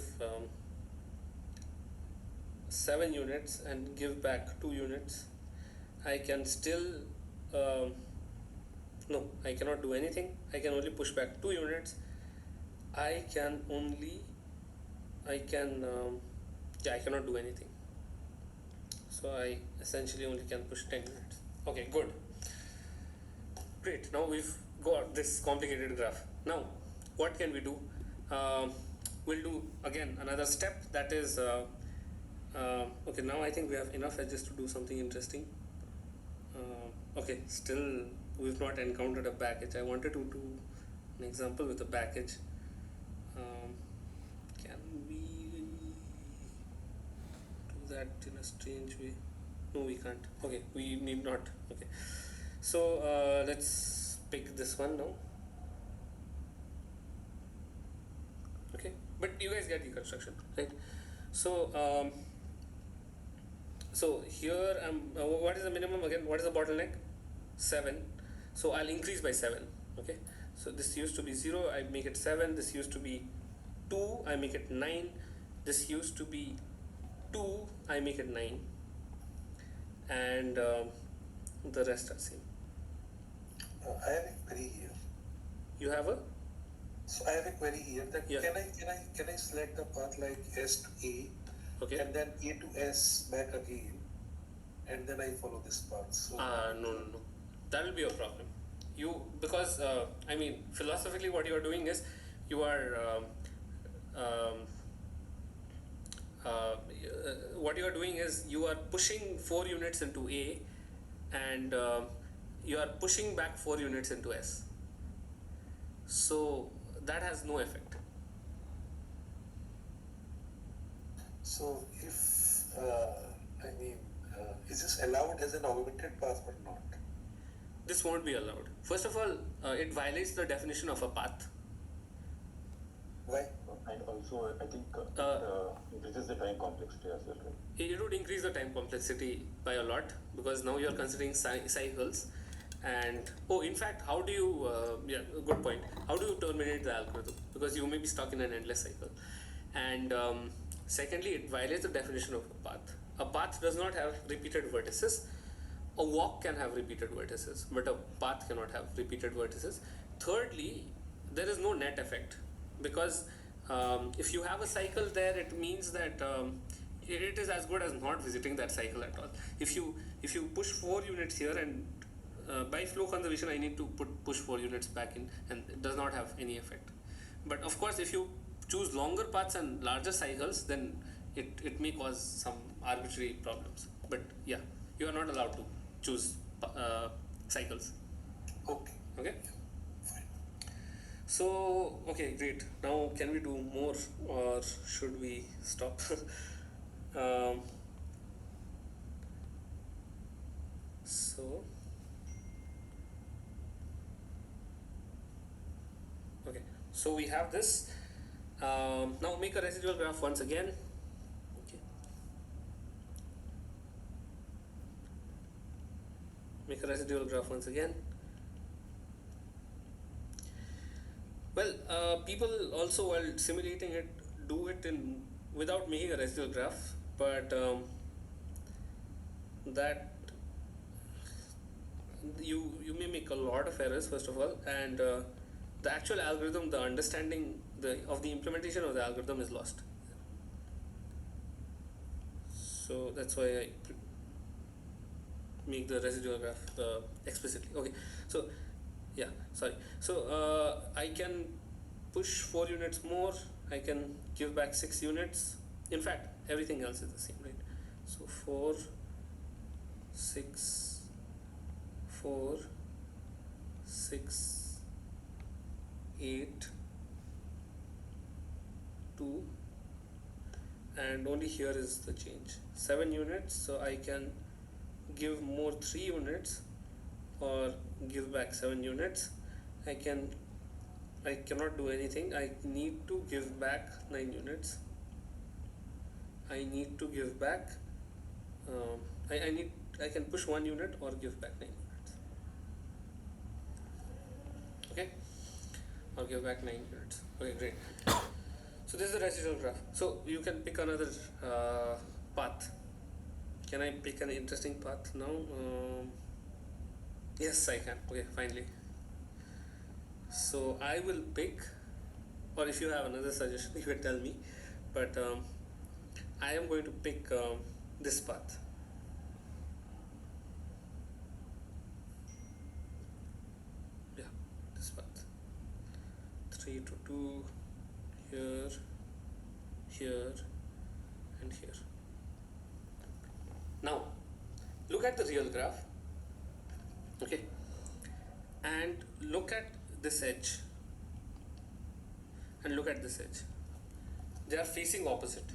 7 units and give back 2 units. I can still no, I cannot do anything. I can only push back 2 units. I cannot do anything. So I essentially only can push 10 units. Okay, good. Great, now we've got this complicated graph. Now, what can we do? We'll do again another step, that is, okay, now I think we have enough edges to do something interesting. Okay, still we've not encountered a back edge. I wanted to do an example with a back edge. Can we do that in a strange way? No, we can't. Okay, we need not. Okay, so let's pick this one now. Okay, but you guys get the construction, right? So so here what is the minimum again? What is the bottleneck? 7. So I'll increase by 7. Okay, so this used to be 0, I make it 7. This used to be 2, I make it 9. This used to be 2, I make it 9, and the rest are same. I have a query here. You have a So I have a query here that Yeah. can I select the path like S to A okay. and then A to S back again, and then I follow this path. So No, that will be a problem. Because I mean, philosophically what you are doing is you are what you are doing is you are pushing 4 units into A, and you are pushing back 4 units into S. So that has no effect. So if is this allowed as an augmented path or not? This won't be allowed. First of all, it violates the definition of a path. Why? And also, I think increases the time complexity as well, right? It would increase the time complexity by a lot, because now you are considering cycles. And in fact, how do you good point, how do you terminate the algorithm? Because you may be stuck in an endless cycle. And secondly, it violates the definition of a path. A path does not have repeated vertices. A walk can have repeated vertices, but a path cannot have repeated vertices. Thirdly, there is no net effect, because if you have a cycle there, it means that it is as good as not visiting that cycle at all. If you push 4 units here, and by flow conservation I need to push 4 units back in, and it does not have any effect. But of course, if you choose longer paths and larger cycles, then it may cause some arbitrary problems. But yeah, you are not allowed to choose cycles. Okay. Okay. So okay, great. Now can we do more, or should we stop? So okay, so we have this. Now make a residual graph once again. Okay. Make a residual graph once again. Well, people also, while simulating it, do it without making a residual graph, but that you may make a lot of errors, first of all, and the actual algorithm, the understanding of the implementation of the algorithm is lost. So that's why I make the residual graph explicitly. Okay, so yeah, sorry. So I can push 4 units more, I can give back 6 units. In fact, everything else is the same, right? So 4, 6, 4, 6, 8, 2, and only here is the change. 7 units, so I can give more 3 units or give back 7 units. I cannot do anything. I need to give back 9 units. I need to give back I can push 1 unit or give back 9 units. Okay, or give back 9 units. Okay, great. So this is the residual graph. So you can pick another path. Can I pick an interesting path now? Yes, I can. Okay, finally. So I will pick, or if you have another suggestion, you can tell me. But I am going to pick this path. Yeah, this path. 3 to 2, here, here, and here. Now, look at the real graph. Okay, and look at this edge, and look at this edge. They are facing opposite.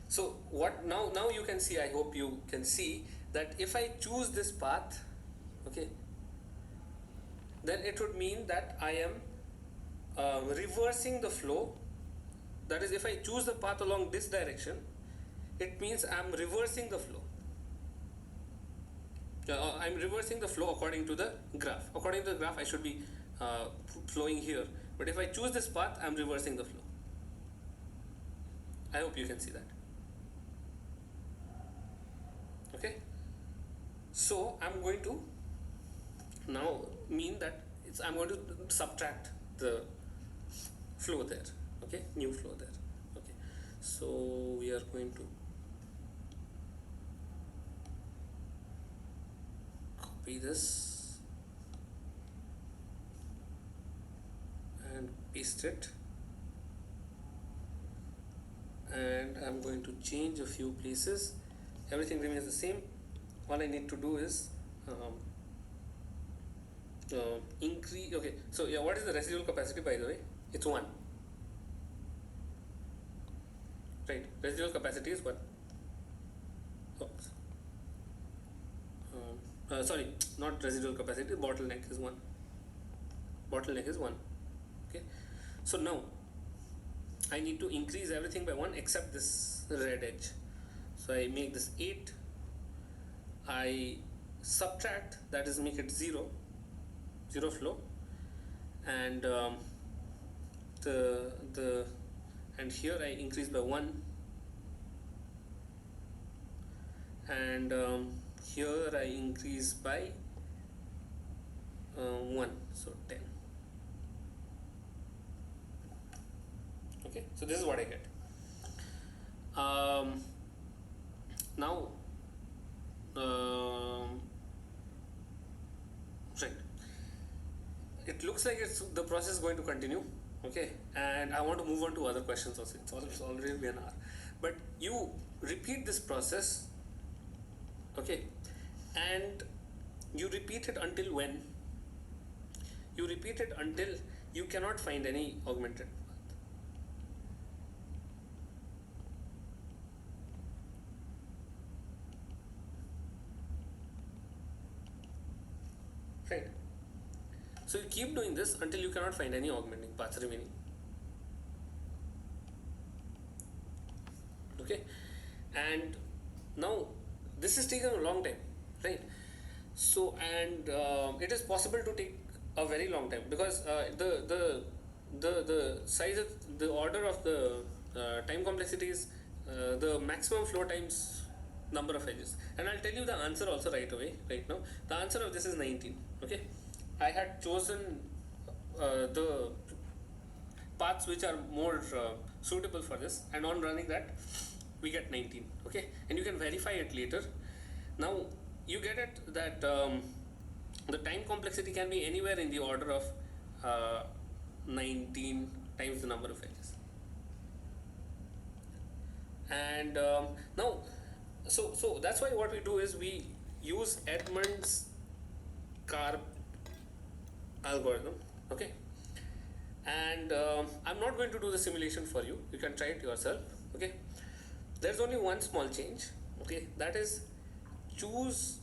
So what now you can see, I hope you can see that if I choose this path, okay, then it would mean that I am reversing the flow. That is, if I choose the path along this direction, it means I'm reversing the flow. I'm reversing the flow according to the graph. According to the graph, I should be flowing here. But if I choose this path, I'm reversing the flow. I hope you can see that. Okay. So I'm going to now mean that I'm going to subtract the flow there. Okay, new flow there. Okay. So we are going to copy this and paste it, and I'm going to change a few places. Everything remains the same. All I need to do is increase. Okay, so yeah, what is the residual capacity, by the way? It's 1, right? Residual capacity is 1. Oops. Sorry, not residual capacity, bottleneck is 1. Bottleneck is 1. Okay, so now I need to increase everything by 1 except this red edge. So I make this 8, I subtract, that is make it 0 flow, and and here I increase by 1, and here I increase by 1, so 10. Okay, so this is what I get. Now right, it looks like the process is going to continue. Okay, and I want to move on to other questions also. It's already been an hour, but you repeat this process. Okay, and you repeat it until when? You repeat it until you cannot find any augmented path. Right. So you keep doing this until you cannot find any augmenting paths remaining. Okay, and now this is taken a long time, right? So, and it is possible to take a very long time, because the size of the order of the time complexity is the maximum flow times number of edges. And I'll tell you the answer also right away, right now. The answer of this is 19. Okay, I had chosen the paths which are more suitable for this, and on running that we get 19. Okay, and you can verify it later. Now you get it that the time complexity can be anywhere in the order of 19 times the number of edges. And now so that's why what we do is we use Edmonds Karp algorithm. Okay, and I'm not going to do the simulation for you, you can try it yourself. Okay, there's only one small change. Okay, that is choose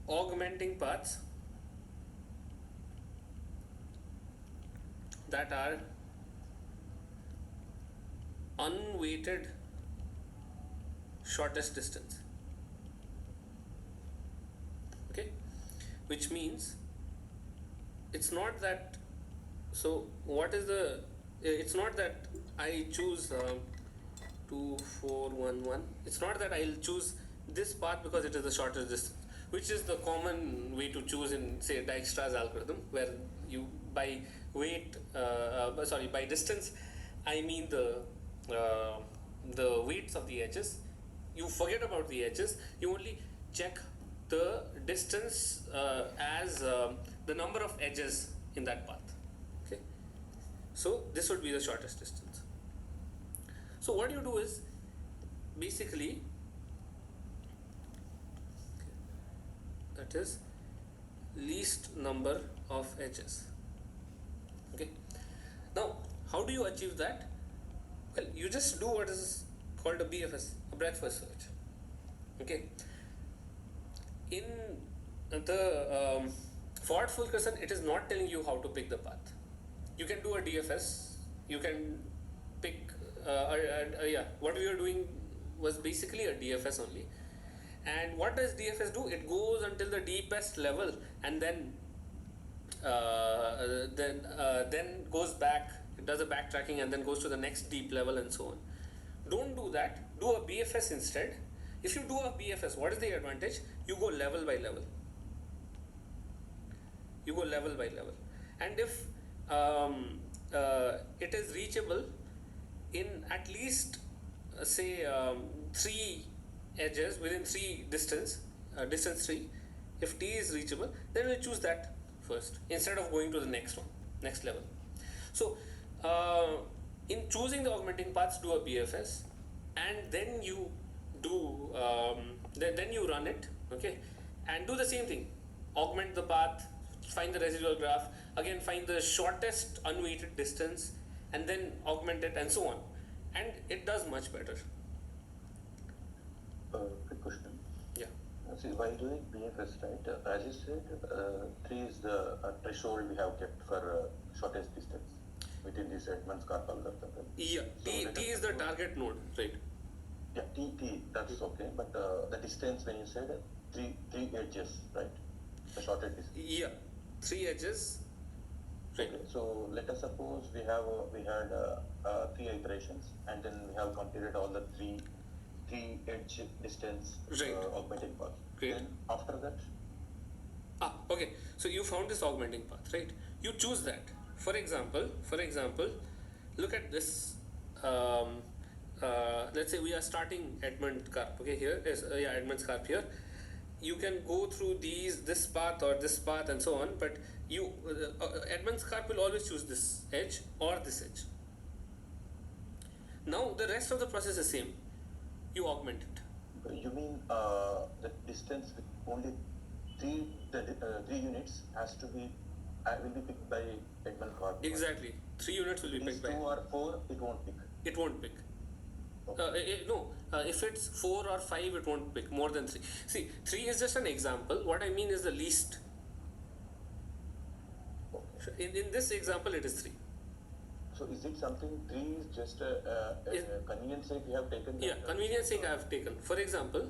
augmenting paths that are unweighted shortest distance. Okay, which means it's not that, so what is the, it's not that I choose 2 4 1 1, it's not that I'll choose this path because it is the shortest distance, which is the common way to choose in say Dijkstra's algorithm, where you by weight by distance I mean the weights of the edges. You forget about the edges, you only check the distance as the number of edges in that path. Okay, so this would be the shortest distance. So what you do is basically, that is least number of edges. Okay, now how do you achieve that? Well, you just do what is called a BFS, a breadth first search. Okay, in the for Fulkerson, it is not telling you how to pick the path. You can do a DFS, you can pick what we were doing was basically a DFS only. And what does DFS do? It goes until the deepest level and then goes back, it does a backtracking and then goes to the next deep level and so on. Don't do that, do a BFS instead. If you do a BFS, what is the advantage? You go level by level. You go level by level. And if it is reachable in at least say 3 edges within 3 distance 3, if T is reachable, then we'll choose that first instead of going to the next one, next level. So in choosing the augmenting paths, do a BFS and then you do then you run it. Okay, and do the same thing, augment the path, find the residual graph, again find the shortest unweighted distance and then augment it and so on, and it does much better. Quick question. Yeah. See, while doing BFS, right, as you said, 3 is the threshold we have kept for shortest distance within this Edmonds Karp algorithm. Right? Yeah, So T is the target node, right? Yeah, T, that's okay, but the distance when you said 3 edges, right? The shortest distance. Yeah, 3 edges, right? Okay, so let us suppose we had 3 iterations and then we have completed all the 3 edge distance Right. augmenting path. Great. Then after that, Okay, so you found this augmenting path, right? You choose that. For example, look at this. Let's say we are starting Edmonds Karp. Okay, here is Edmonds Karp here. You can go through this path or this path and so on, but you Edmonds Karp will always choose this edge or this edge. Now the rest of the process is same. You augment it. you mean the distance with only 3 units will be picked by Edmonds Karp. Exactly. 3 units will be If it's picked by. 2 or 4, it won't pick. It won't pick. No, if it's 4 or 5, it won't pick more than 3. See, 3 is just an example. What I mean is the least. Okay. In this example, it is 3. So is it something 3 is just a convenience sake you have taken? Yeah, convenience sake I have taken. For example,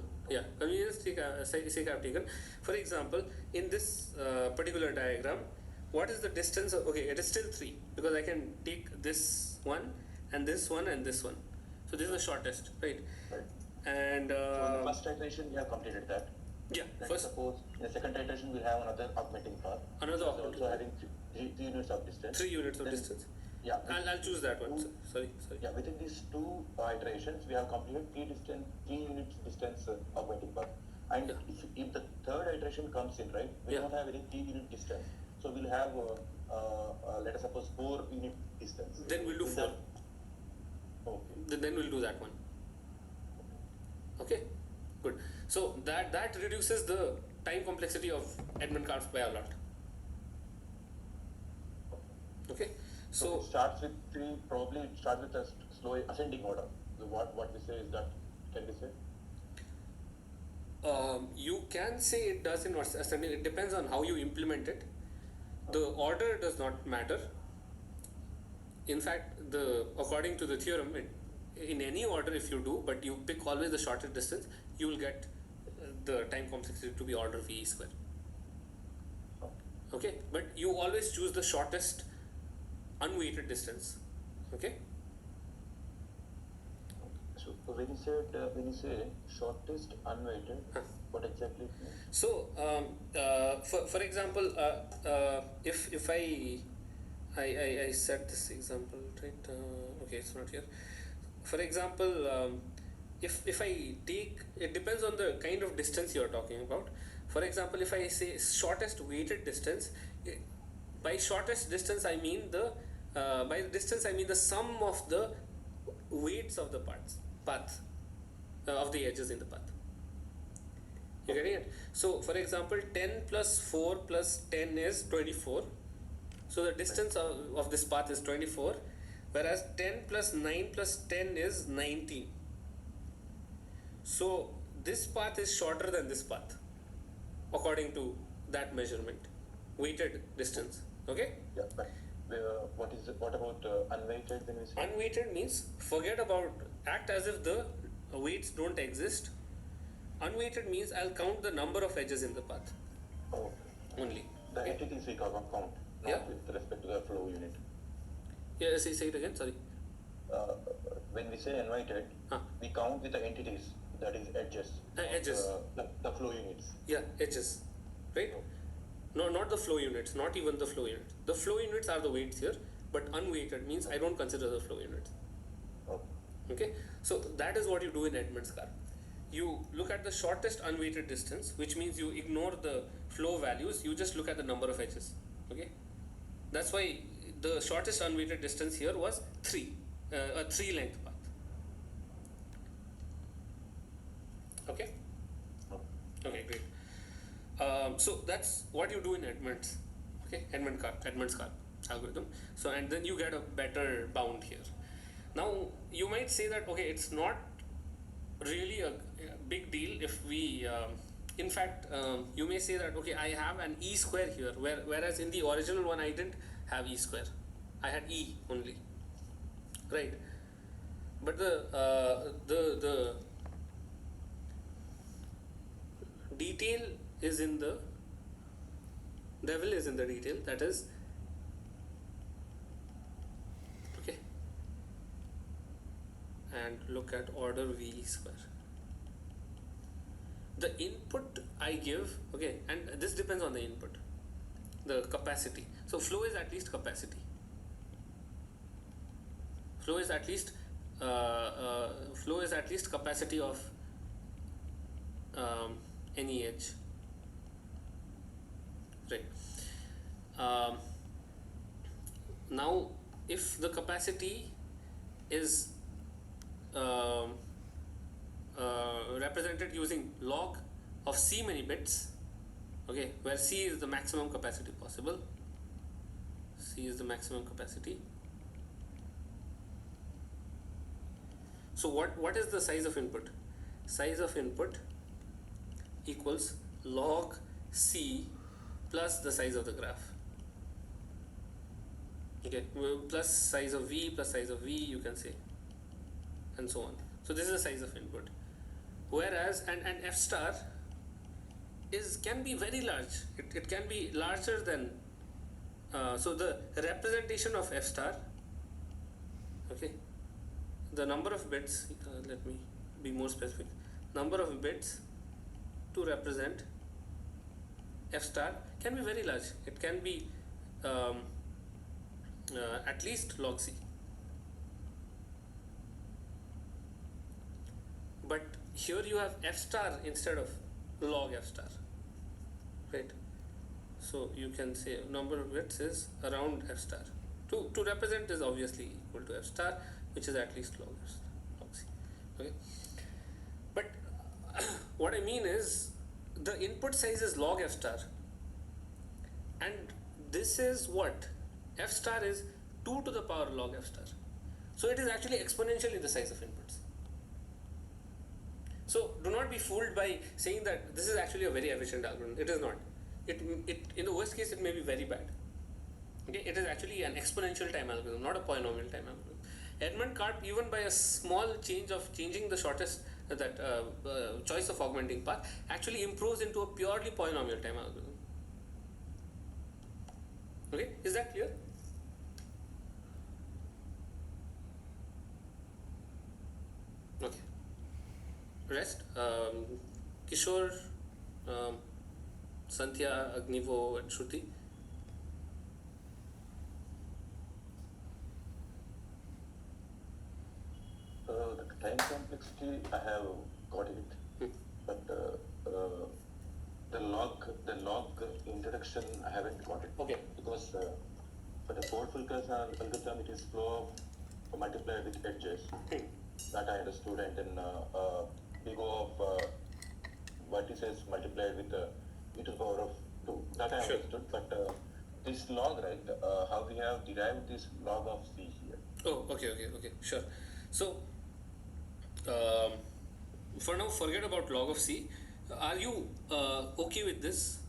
convenience sake I have taken. For example, in this particular diagram, what is the distance? Okay, it is still 3 because I can take this one and this one and this one. So this is the shortest, right? Right. And So in the first iteration, you have completed that. Yeah, Let's first suppose in the second iteration we'll have another augmenting path. another which is augmenting also path. having 3 units of distance. 3 units of Then- distance. Yeah. I'll choose that one. two- Sorry. Yeah, within these two iterations, we have completed 3 units distance augmenting path. And Yeah. if the third iteration comes in, right, we Yeah. don't have any 3 unit distance. So we'll have, let us suppose 4 unit distance. Then we'll do Will 4. Okay. Then we'll do that one. Okay, good. So that reduces the time complexity of Edmonds Karp by a lot. Okay, So so it starts with 3, probably it starts with a slow ascending order. So what we say is that, can we say? you can say it does in ascending. It depends on how you implement it. The order does not matter. In fact, according to the theorem, in any order if you do, but you pick always the shortest distance, you will get the time complexity to be order V square. Okay, but you always choose the shortest unweighted distance. Okay. So when you say shortest unweighted, what exactly it means? So for example, if I set this example right. Okay, it's not here. For example, if I take, it depends on the kind of distance you are talking about. For example, if I say shortest weighted distance, by shortest distance I mean by distance I mean the sum of the weights of the path of the edges in the path. You getting it? So for example, 10 plus 4 plus 10 is 24. So the distance of this path is 24, whereas 10 plus 9 plus 10 is 19. So this path is shorter than this path according to that measurement, weighted distance. Okay. Yeah, but what about unweighted then we say? Unweighted means forget about, act as if the weights don't exist. Unweighted means I'll count the number of edges in the path Oh, only. the Okay. entities we count, not Yeah. with respect to the flow unit. Yeah, say it again. Sorry. When we say unweighted, Huh. we count with the entities, that is edges. Edges. The flow units. Yeah, edges, right? No, not the flow units, not even the flow units. The flow units are the weights here, but unweighted means I don't consider the flow units. Oh, Okay, so that is what you do in Edmonds Karp. You look at the shortest unweighted distance, which means you ignore the flow values, you just look at the number of edges. Okay, that's why the shortest unweighted distance here was 3, a 3 length path. Okay. Okay, great. So that's what you do in Edmonds. Okay, Edmonds Karp algorithm. So and then you get a better bound here. Now you might say that okay, it's not really a big deal if we. In fact, you may say that okay, I have an e square here, whereas in the original one I didn't have e square. I had e only, right? But the detail is in the devil is in the detail, that is okay, and look at order V square. The input I give, okay, and this depends on the input, the capacity. So flow is at least capacity. Flow is at least capacity of any edge, right? Now if the capacity is represented using log of c many bits, okay, where c is the maximum capacity possible, c is the maximum capacity. So what is the size of input? Size of input equals log c plus the size of the graph. Okay, plus size of v plus size of v, you can say, and so on. So this is the size of input. Whereas and f star can be very large. It can be larger than so the representation of f star, okay, the number of bits, let me be more specific, number of bits to represent f star can be very large. It can be at least log c. But here you have f star instead of log f star, right? So you can say number of bits is around f star. To represent is obviously equal to f star, which is at least log f star, log c. Okay. But what I mean is the input size is log f star, and this is what f star is 2 to the power log f star. So it is actually exponentially the size of inputs. So do not be fooled by saying that this is actually a very efficient algorithm. It is not. It in the worst case it may be very bad. Okay, it is actually an exponential time algorithm, not a polynomial time algorithm. Edmonds Karp, even by a small change of changing the shortest choice of augmenting path, actually improves into a purely polynomial time algorithm. Okay, is that clear? Okay. Rest. Kishore, Santhya, Agnivo, and Shruti. The time complexity, I have got it, but the log introduction, I haven't got it. Okay. Because for the Fulkerson algorithm, it is flow of multiplied with edges. That I understood, and then we go of vertices multiplied with e to the power of 2. That I Sure. understood, but this log, right? How we have derived this log of c here? Oh, okay, sure. So, for now, forget about log of c. Are you okay with this?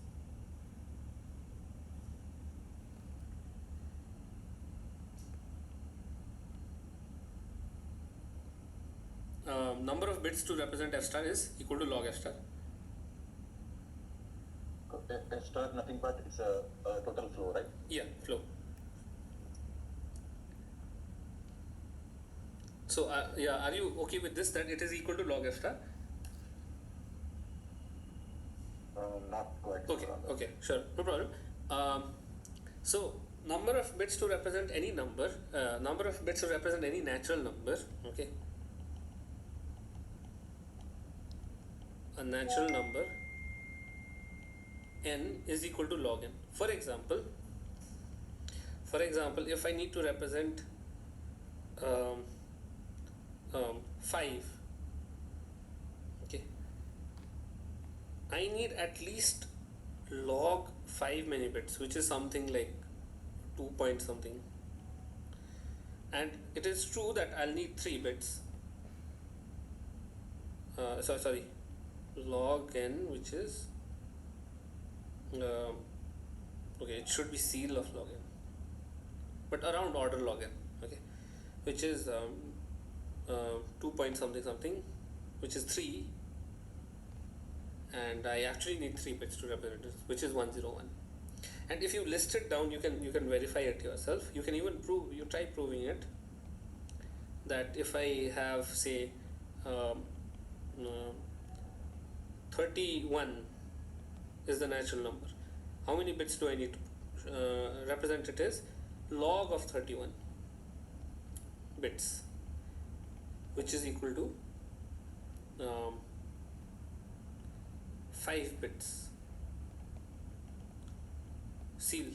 Number of bits to represent f star is equal to log f star. F star nothing but it's a total flow, right? Yeah, flow. So, yeah, are you okay with this, that it is equal to log f star? Not quite. Okay, sure, no problem. So, number of bits to represent any number, number of bits to represent any natural number, okay? A natural number n is equal to log n. For example, if I need to represent 5, okay, I need at least log 5 many bits, which is something like 2 point something, and it is true that I'll need 3 bits. Sorry, log n, which is okay, it should be seal of log n, but around order log n, okay, which is 2 point something something, which is 3, and I actually need 3 bits to represent it, which is 101. And if you list it down, you can verify it yourself. You can even try proving it, that if I have, say, 31 is the natural number, how many bits do I need to represent it as log of 31 bits, which is equal to 5 bits seal,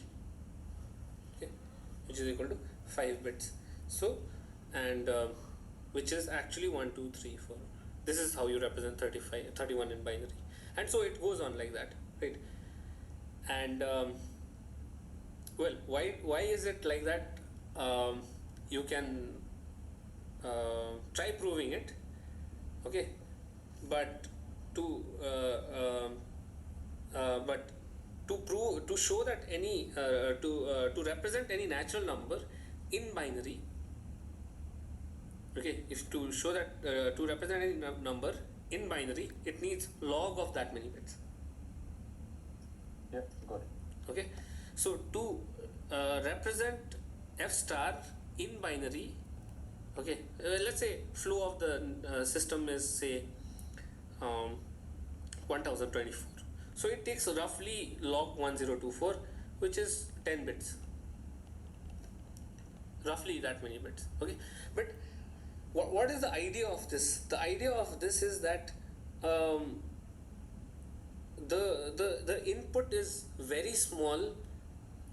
okay, which is equal to 5 bits. So, and which is actually 1 2 3 4. This is how you represent 31 in binary, and so it goes on like that, right? And well, why is it like that? You can try proving it, okay, but to show that any to represent any natural number in binary, okay, if to show that to represent any number in binary, it needs log of that many bits. Yeah, got it. Okay, so to represent f star in binary, okay, let's say flow of the system is, say, 1024. So it takes roughly log 1024, which is 10 bits, roughly that many bits. Okay, but what is the idea of this? The idea of this is that the input is very small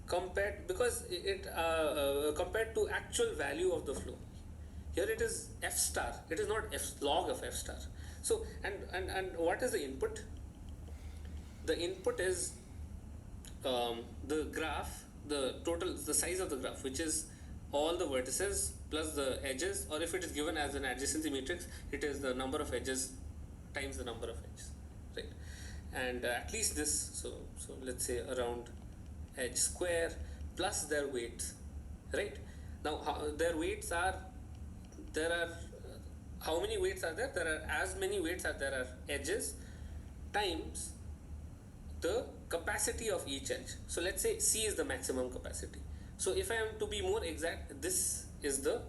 compared, because it compared to actual value of the flow. Here it is f star, it is not f log of f star. So and what is the input? The input is the graph, the size of the graph, which is all the vertices plus the edges, or if it is given as an adjacency matrix, it is the number of edges times the number of edges, right? And at least this, so let's say around edge square plus their weights, right? Now their weights are, there are how many weights are there? There are as many weights as there are edges times the capacity of each edge. So let's say C is the maximum capacity. So if I am to be more exact, this is the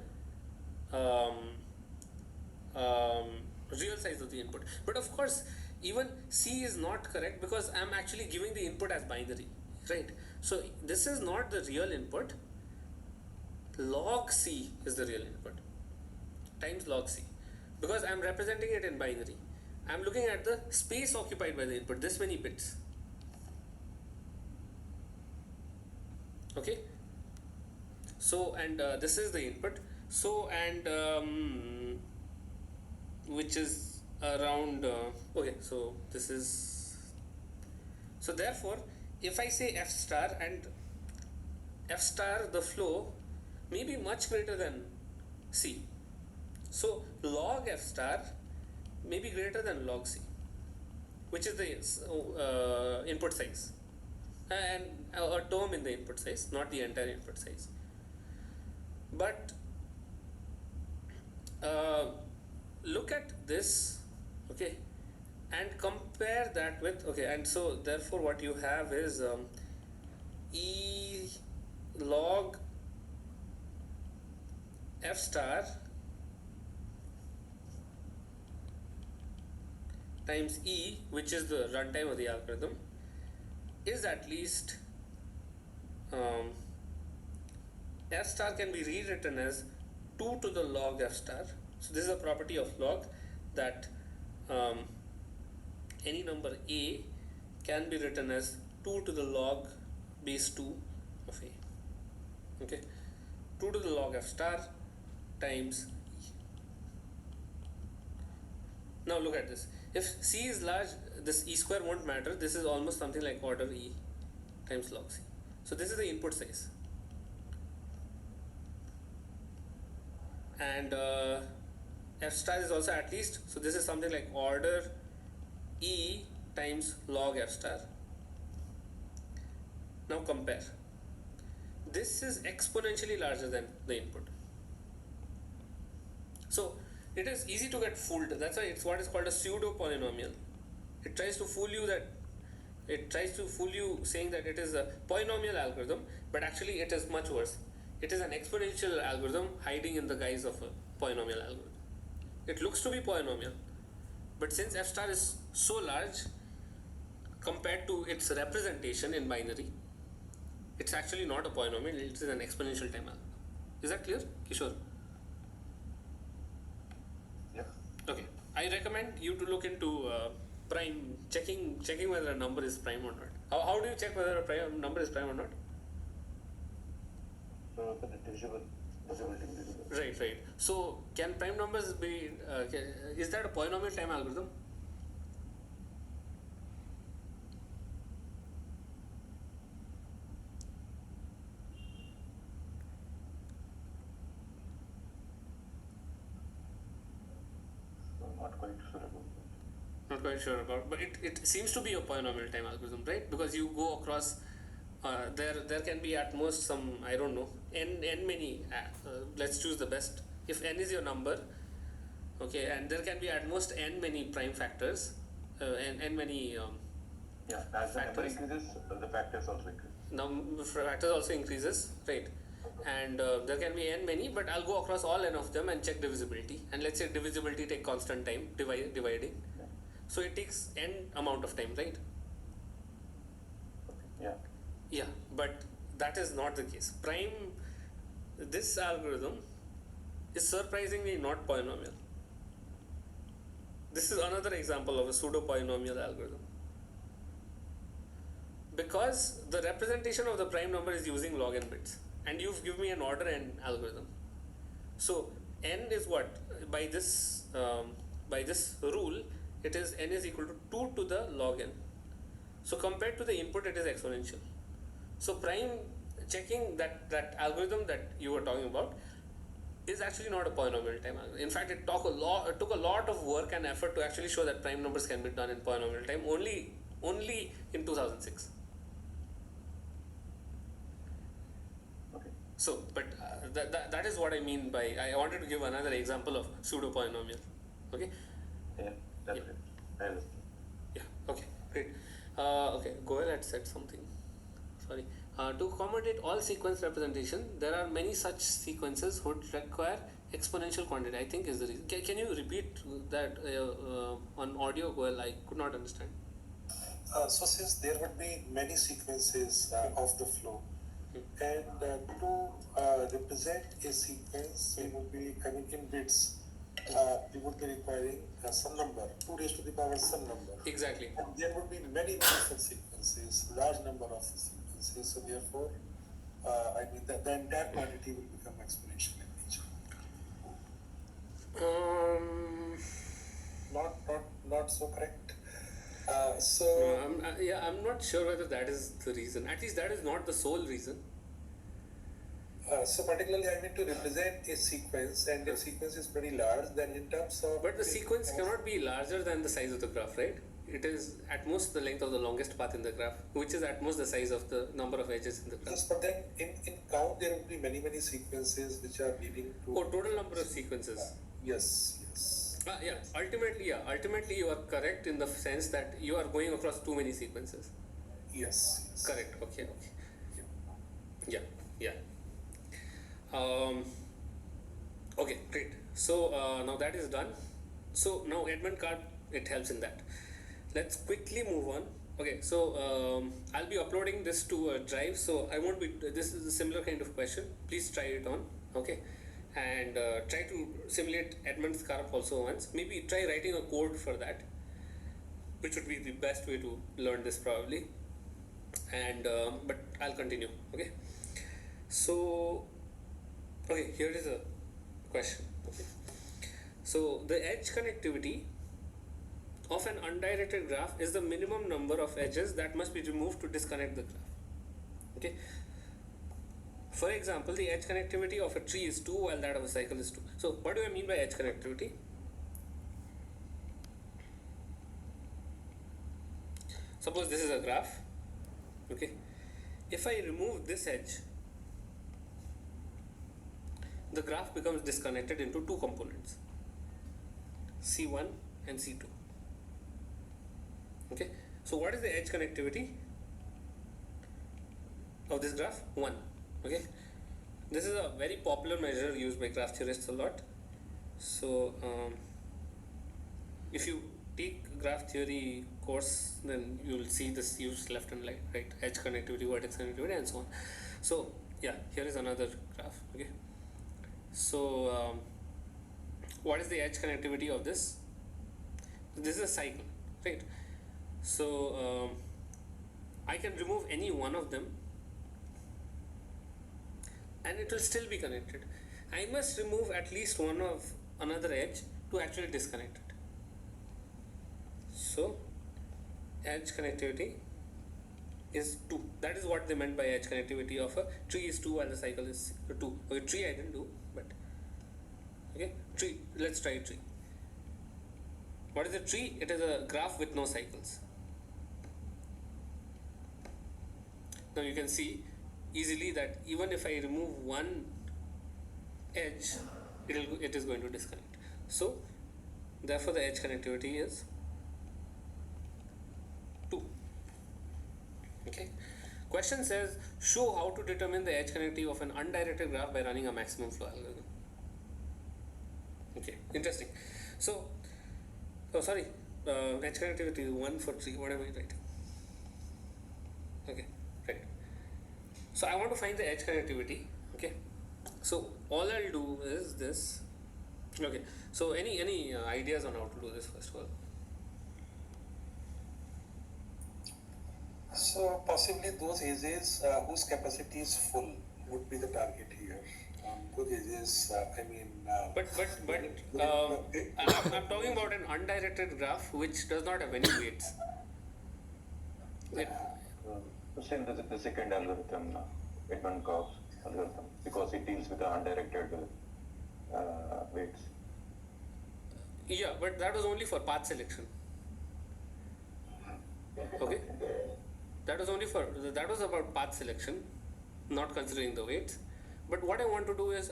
real size of the input. But of course, even C is not correct, because I am actually giving the input as binary, right? So this is not the real input. Log C is the real input times log C, because I am representing it in binary. I am looking at the space occupied by the input, this many bits. Okay, so and this is the input, so and which is around okay, so this is, so therefore if I say f star, and f star, the flow may be much greater than C, so log f star may be greater than log C, which is the input size, and a term in the input size, not the entire input size. But look at this, okay, and compare that with, okay, and so therefore what you have is E log f star times E, which is the runtime of the algorithm, is at least f star can be rewritten as 2 to the log f star. So this is a property of log, that any number a can be written as 2 to the log base 2 of a. Okay, 2 to the log f star times e. Now look at this. If C is large, this e square won't matter. This is almost something like order e times log C. So this is the input size. And f star is also at least, so this is something like order e times log f star. Now compare. This is exponentially larger than the input. So it is easy to get fooled. That's why it's what is called a pseudo polynomial. It tries to fool you saying that it is a polynomial algorithm, but actually it is much worse. It is an exponential algorithm hiding in the guise of a polynomial algorithm. It looks to be polynomial, but since f star is so large compared to its representation in binary, it's actually not a polynomial, it is an exponential time algorithm. Is that clear, Kishore? Yeah. Okay, I recommend you to look into prime, checking whether a number is prime or not. How do you check whether a number is prime or not? So the visibility. Right. So can prime numbers be, is that a polynomial time algorithm? Not quite sure about that. Not quite sure about, but it seems to be a polynomial time algorithm, right? Because you go across, there can be at most some, I don't know, n many, let's choose the best. If n is your number, okay, and there can be at most n many prime factors, n many Yeah, as the number factors. increases, the factors also increase. Now factors also increases, right? And there can be n many, but I'll go across all n of them and check divisibility. And let's say divisibility take constant time dividing. So it takes n amount of time, right? Okay. Yeah. Yeah, but that is not the case. This algorithm is surprisingly not polynomial. This is another example of a pseudo polynomial algorithm. Because the representation of the prime number is using log n bits, and you've given me an order n algorithm. So n is what? By this rule, it is n is equal to 2 to the log n. So compared to the input, it is exponential. So prime checking that algorithm that you were talking about is actually not a polynomial time algorithm. In fact, it took a lot of work and effort to actually show that prime numbers can be done in polynomial time only in 2006. Okay. So, but that is what I mean by, I wanted to give another example of pseudo polynomial. Okay. Yeah. That's Yeah. it. I understand. Yeah. Okay. Great. Okay. Goel had said something. Sorry. To accommodate all sequence representation, there are many such sequences would require exponential quantity. I think is the reason. Can you repeat that on audio, Goel? I could not understand. So since there would be many sequences of the flow, and to represent a sequence, it would be, I mean, in bits, we would be requiring some number, 2 raised to the power some number. Exactly. And there would be many such sequences, large number of sequences. So therefore, I mean, the entire quantity will become exponential in nature. Not so correct. I'm not sure whether that is the reason. At least that is not the sole reason. So particularly, I mean to represent a sequence, and the sequence is pretty large. Then in terms of But the sequence cannot be larger than the size of the graph, right? It is at most the length of the longest path in the graph, which is at most the size of the number of edges in the graph. Yes, but then in count there will be many sequences which are leading to. Oh, total number of sequences. Yes. Ultimately you are correct in the sense that you are going across too many sequences. Yes. Correct. Okay. Yeah. Okay, great. So now that is done. So now Edmund Karp, it helps in that. Let's quickly move on. Okay, so I'll be uploading this to a drive. So I won't be. This is a similar kind of question. Please try it on. Okay, and try to simulate Edmund's Karp also once. Maybe try writing a code for that, which would be the best way to learn this probably. And but I'll continue. Okay. So okay, here is a question. Okay. So the edge connectivity of an undirected graph is the minimum number of edges that must be removed to disconnect the graph. Okay. For example, the edge connectivity of a tree is 2 while that of a cycle is 2. So what do I mean by edge connectivity? Suppose this is a graph. Okay. If I remove this edge, the graph becomes disconnected into two components, C1 and C2. Okay, so what is the edge connectivity of this graph? 1. Okay, this is a very popular measure used by graph theorists a lot. So if you take graph theory course, then you will see this used left and right, edge connectivity, vertex connectivity, and so on. So yeah, here is another graph. Okay, so what is the edge connectivity of this? This is a cycle, right? So I can remove any one of them and it will still be connected. I must remove at least one of another edge to actually disconnect it. So edge connectivity is 2. That is what they meant by edge connectivity of a tree is 2 while the cycle is 2. Okay, tree I didn't do, but okay, tree. Let's try tree. What is a tree? It is a graph with no cycles. Now you can see easily that even if I remove one edge, it is going to disconnect. So therefore the edge connectivity is 2. Okay. Question says, show how to determine the edge connectivity of an undirected graph by running a maximum flow algorithm. Okay, interesting. So, edge connectivity is 1 for 3. What am I writing? Okay, right. So I want to find the edge connectivity. Okay, so all I'll do is this. Okay, so any ideas on how to do this first of all? So possibly those edges whose capacity is full would be the target here. Those edges, I'm talking about an undirected graph which does not have any weights. Same the second algorithm, Edmonds Karp's algorithm, because it deals with the undirected weights. Yeah, but that was only for path selection. Okay, that was about path selection, not considering the weights. But what I want to do is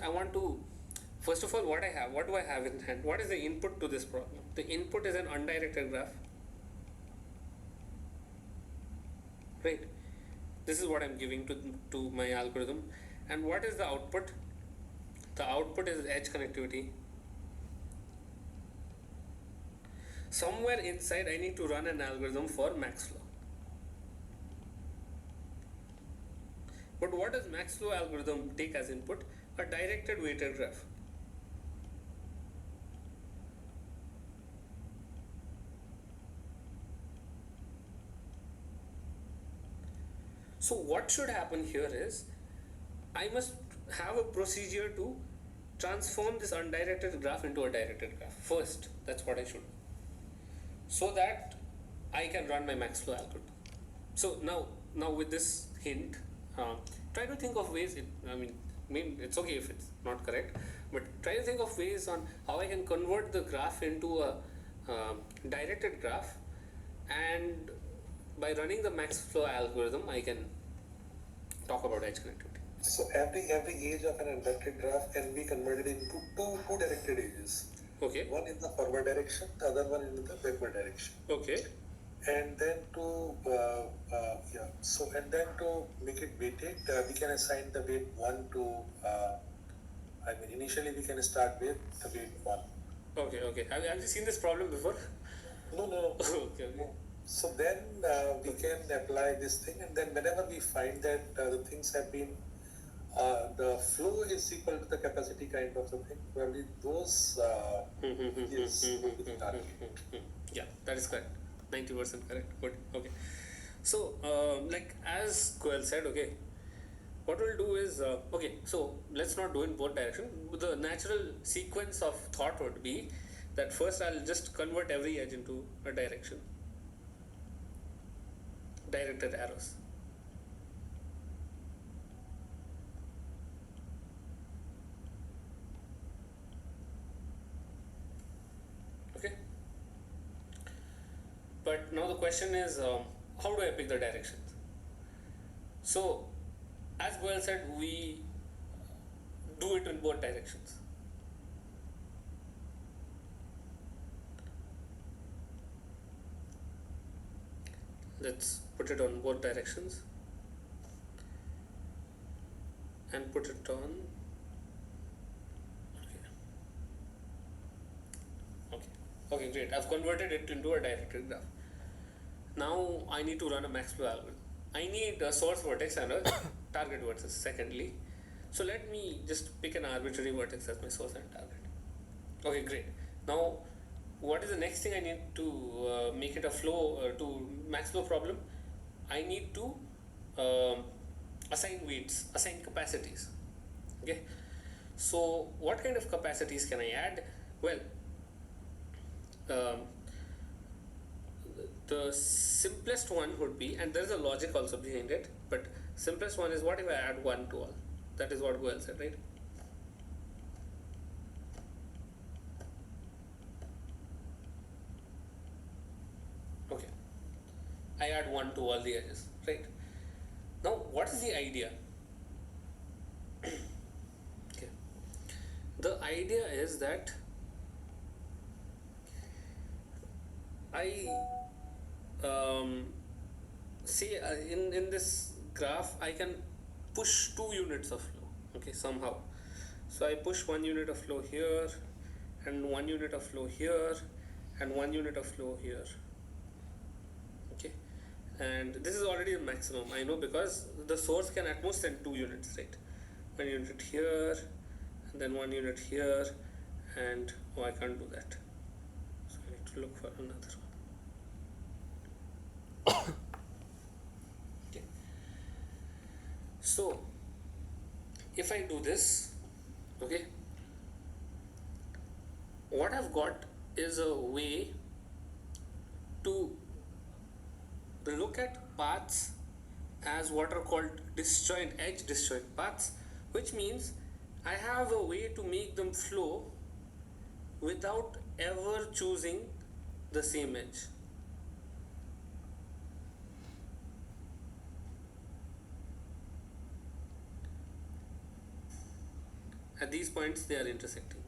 first of all, what do I have in hand? What is the input to this problem? The input is an undirected graph, right? This is what I'm giving to my algorithm. And what is the output? The output is edge connectivity. Somewhere inside I need to run an algorithm for max flow. But what does max flow algorithm take as input? A directed weighted graph. So what should happen here is I must have a procedure to transform this undirected graph into a directed graph first. That's what I should do, so that I can run my max flow algorithm. So now with this hint, try to think of ways. I mean it's okay if it's not correct, but try to think of ways on how I can convert the graph into a directed graph, and by running the max flow algorithm, I can talk about edge connectivity. So every edge of an undirected graph can be converted into two directed edges. Okay. One in the forward direction, the other one in the backward direction. Okay. And then to make it weighted, we can assign the weight 1 to. Initially we can start with the weight 1. Okay. Have you seen this problem before? No. Okay. So then we can apply this thing, and then whenever we find that the things have been, the flow is equal to the capacity kind of a thing, probably those is the target. Yeah, that is correct. 90% correct. Good. Okay. So, as Goel said, okay, what we'll do is, so let's not do in both directions. The natural sequence of thought would be that first I'll just convert every edge into a direction. Directed arrows. Okay. But now the question is, how do I pick the directions? So, as Goel said, we do it in both directions. Let's put it on both directions and put it on. Okay, great. I've converted it into a directed graph. Now I need to run a max flow algorithm. I need a source vertex and a target vertex secondly. So let me just pick an arbitrary vertex as my source and target. Okay, great. Now what is the next thing I need to make it a flow to max flow problem? I need to assign weights, assign capacities. Okay, so what kind of capacities can I add? Well, the simplest one would be, and there is a logic also behind it, but simplest one is, what if I add 1 to all? That is what Goel said, right? Okay, I add 1 to all the edges, right? Now what is the idea? Okay, the idea is that I say in this graph I can push 2 units of flow, okay, somehow. So I push 1 unit of flow here and 1 unit of flow here and 1 unit of flow here. Okay, and this is already a maximum, I know, because the source can at most send 2 units, right? 1 unit here, and then 1 unit here, and oh, I can't do that, so I need to look for another one. Okay, so if I do this, okay, what I've got is a way to look at paths as what are called edge disjoint paths, which means I have a way to make them flow without ever choosing the same edge. At these points they are intersecting.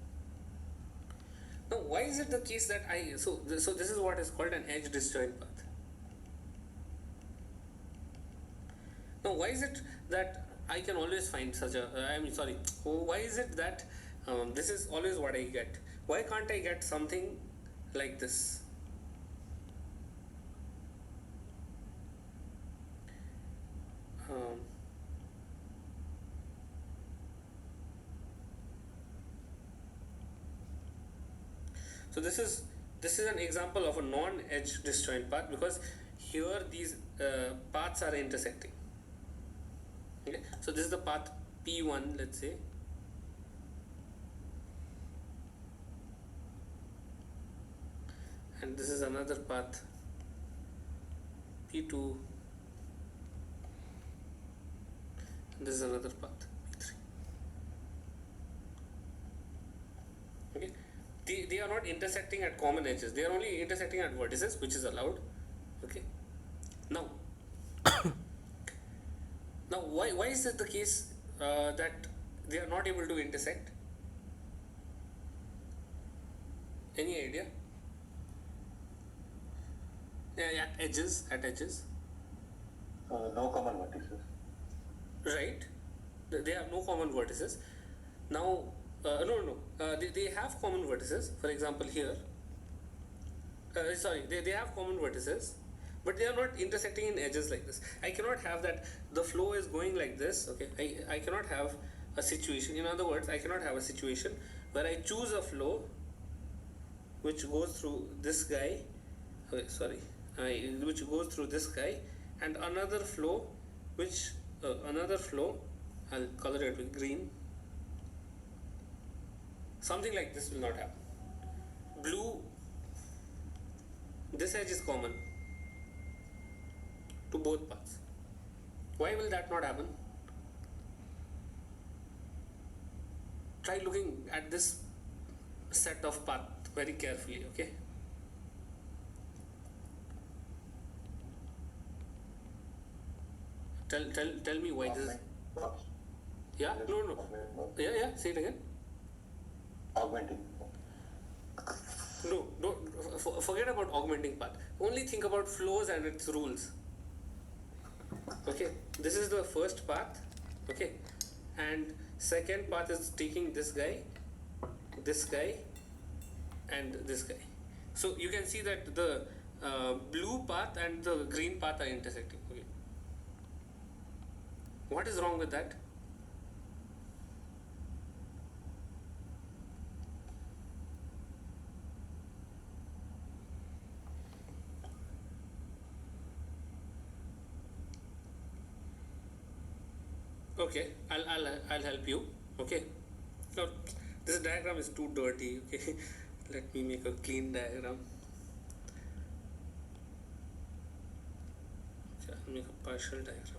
Now why is it the case that so this is what is called an edge disjoint path. Now why is it that I can always find such a why is it that this is always what I get? Why can't I get something like this? So this is an example of a non-edge disjoint path, because here these paths are intersecting. Okay, so this is the path P1, let's say, and this is another path P2, and this is another path P3. Okay, they are not intersecting at common edges, they are only intersecting at vertices, which is allowed. Okay, now why is it the case that they are not able to intersect? Any idea? Yeah, at edges. No common vertices. Right, they have no common vertices. Now they have common vertices. For example, here they have common vertices, but they are not intersecting in edges like this. I cannot have that the flow is going like this. Okay, I cannot have a situation, in other words, I cannot have a situation where I choose a flow which goes through this guy, which goes through this guy, and another flow I'll color it with green. Something like this will not happen. Blue, this edge is common to both paths. Why will that not happen? Try looking at this set of path very carefully, okay? Tell me why this is. Yeah, no. Yeah, say it again. Augmenting. No, don't forget about augmenting path. Only think about flows and its rules. Okay, this is the first path. Okay, and second path is taking this guy, and this guy. So you can see that the blue path and the green path are intersecting. Okay, what is wrong with that? Okay, I'll help you. Okay, now this diagram is too dirty. Okay, let me make a clean diagram. Okay, I'll make a partial diagram.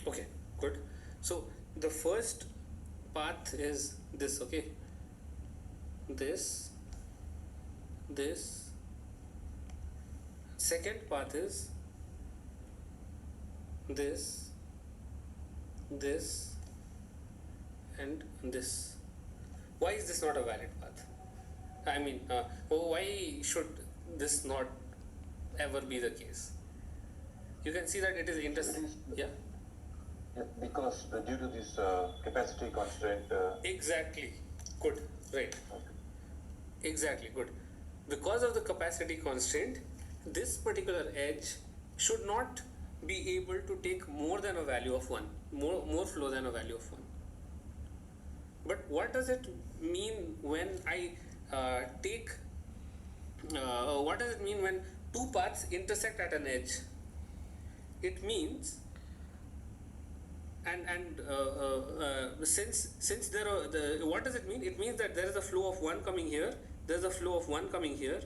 Okay, good. So the first path is this. Okay, this. Second path is this, this, and this. Why is this not a valid path? I mean, why should this not ever be the case? You can see that it is yeah. Yeah, because due to this capacity constraint. Exactly. Good. Right. Okay. Exactly. Good. Because of the capacity constraint, this particular edge should not be able to take more than a value of 1, more flow than a value of 1. But what does it mean when I take, what does it mean when two paths intersect at an edge? It means, since there are what does it mean? It means that there is a flow of 1 coming here, there is a flow of 1 coming here,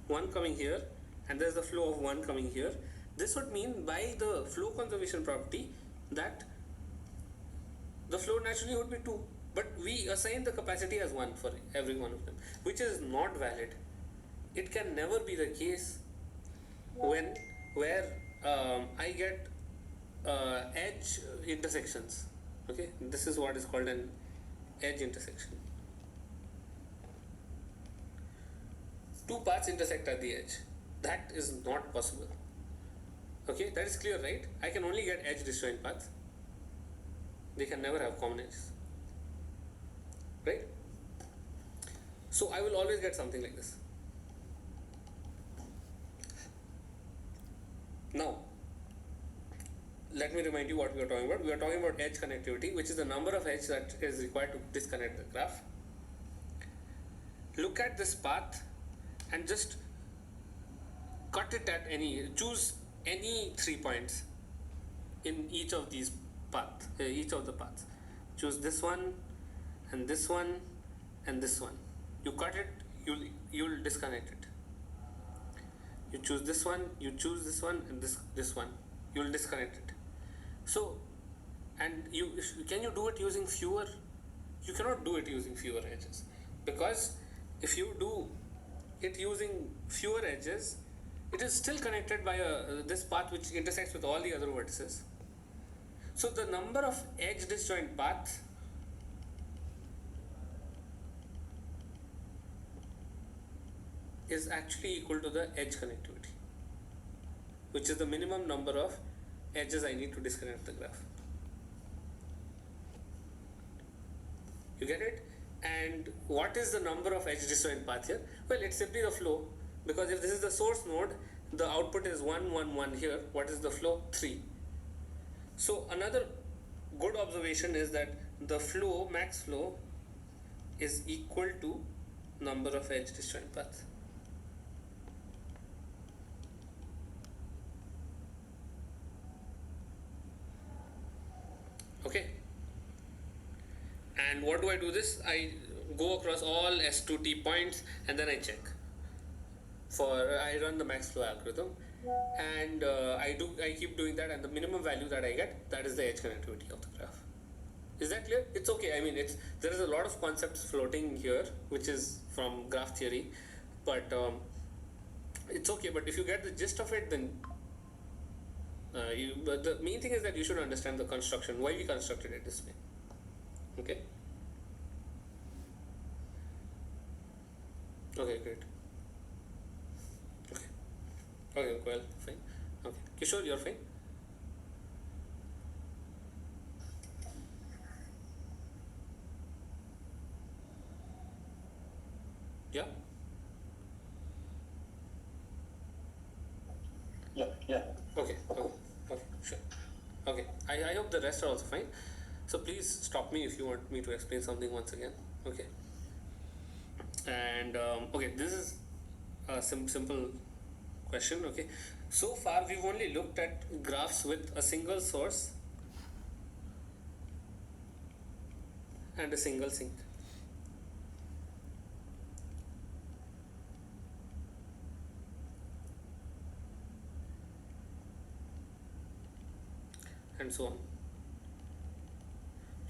1 coming here, and there is a flow of 1 coming here. This would mean by the flow conservation property that the flow naturally would be 2, but we assign the capacity as 1 for every one of them, which is not valid. It can never be the case where I get edge intersections. Okay, this is what is called an edge intersection. Two paths intersect at the edge. That is not possible. Okay, that is clear, right? I can only get edge disjoint paths. They can never have common edges, right? So I will always get something like this. Now, let me remind you what we are talking about. We are talking about edge connectivity, which is the number of edges that is required to disconnect the graph. Look at this path and just cut it at choose any 3 points in each of these paths, each of the paths. Choose this one and this one and this one. You cut it, you'll disconnect it. You choose this one, you choose this one and this one. You'll disconnect it. So, and can you do it using fewer? You cannot do it using fewer edges, because if you do it using fewer edges, it is still connected by this path which intersects with all the other vertices. So the number of edge disjoint paths is actually equal to the edge connectivity, which is the minimum number of edges I need to disconnect the graph. You get it? And what is the number of edge disjoint path here? Well, it's simply the flow, because if this is the source node, the output is 1, 1, 1 here. What is the flow? 3. So another good observation is that the flow, max flow, is equal to number of edge disjoint paths. Okay. And what do I do this? I go across all S2T points and then I check. I run the max flow algorithm, and I keep doing that, and the minimum value that I get, that is the edge connectivity of the graph. Is that clear? It's okay. I mean, there is a lot of concepts floating here, which is from graph theory, but it's okay. But if you get the gist of it, then but the main thing is that you should understand the construction, why we constructed it this way. Okay. Okay, great. Okay, well, fine. Okay, Kishore, you're fine. Yeah. Yeah. Okay, sure. Okay, I hope the rest are also fine. So please stop me if you want me to explain something once again. Okay. And okay, this is a simple question. Okay, so far we've only looked at graphs with a single source and a single sink. And so on.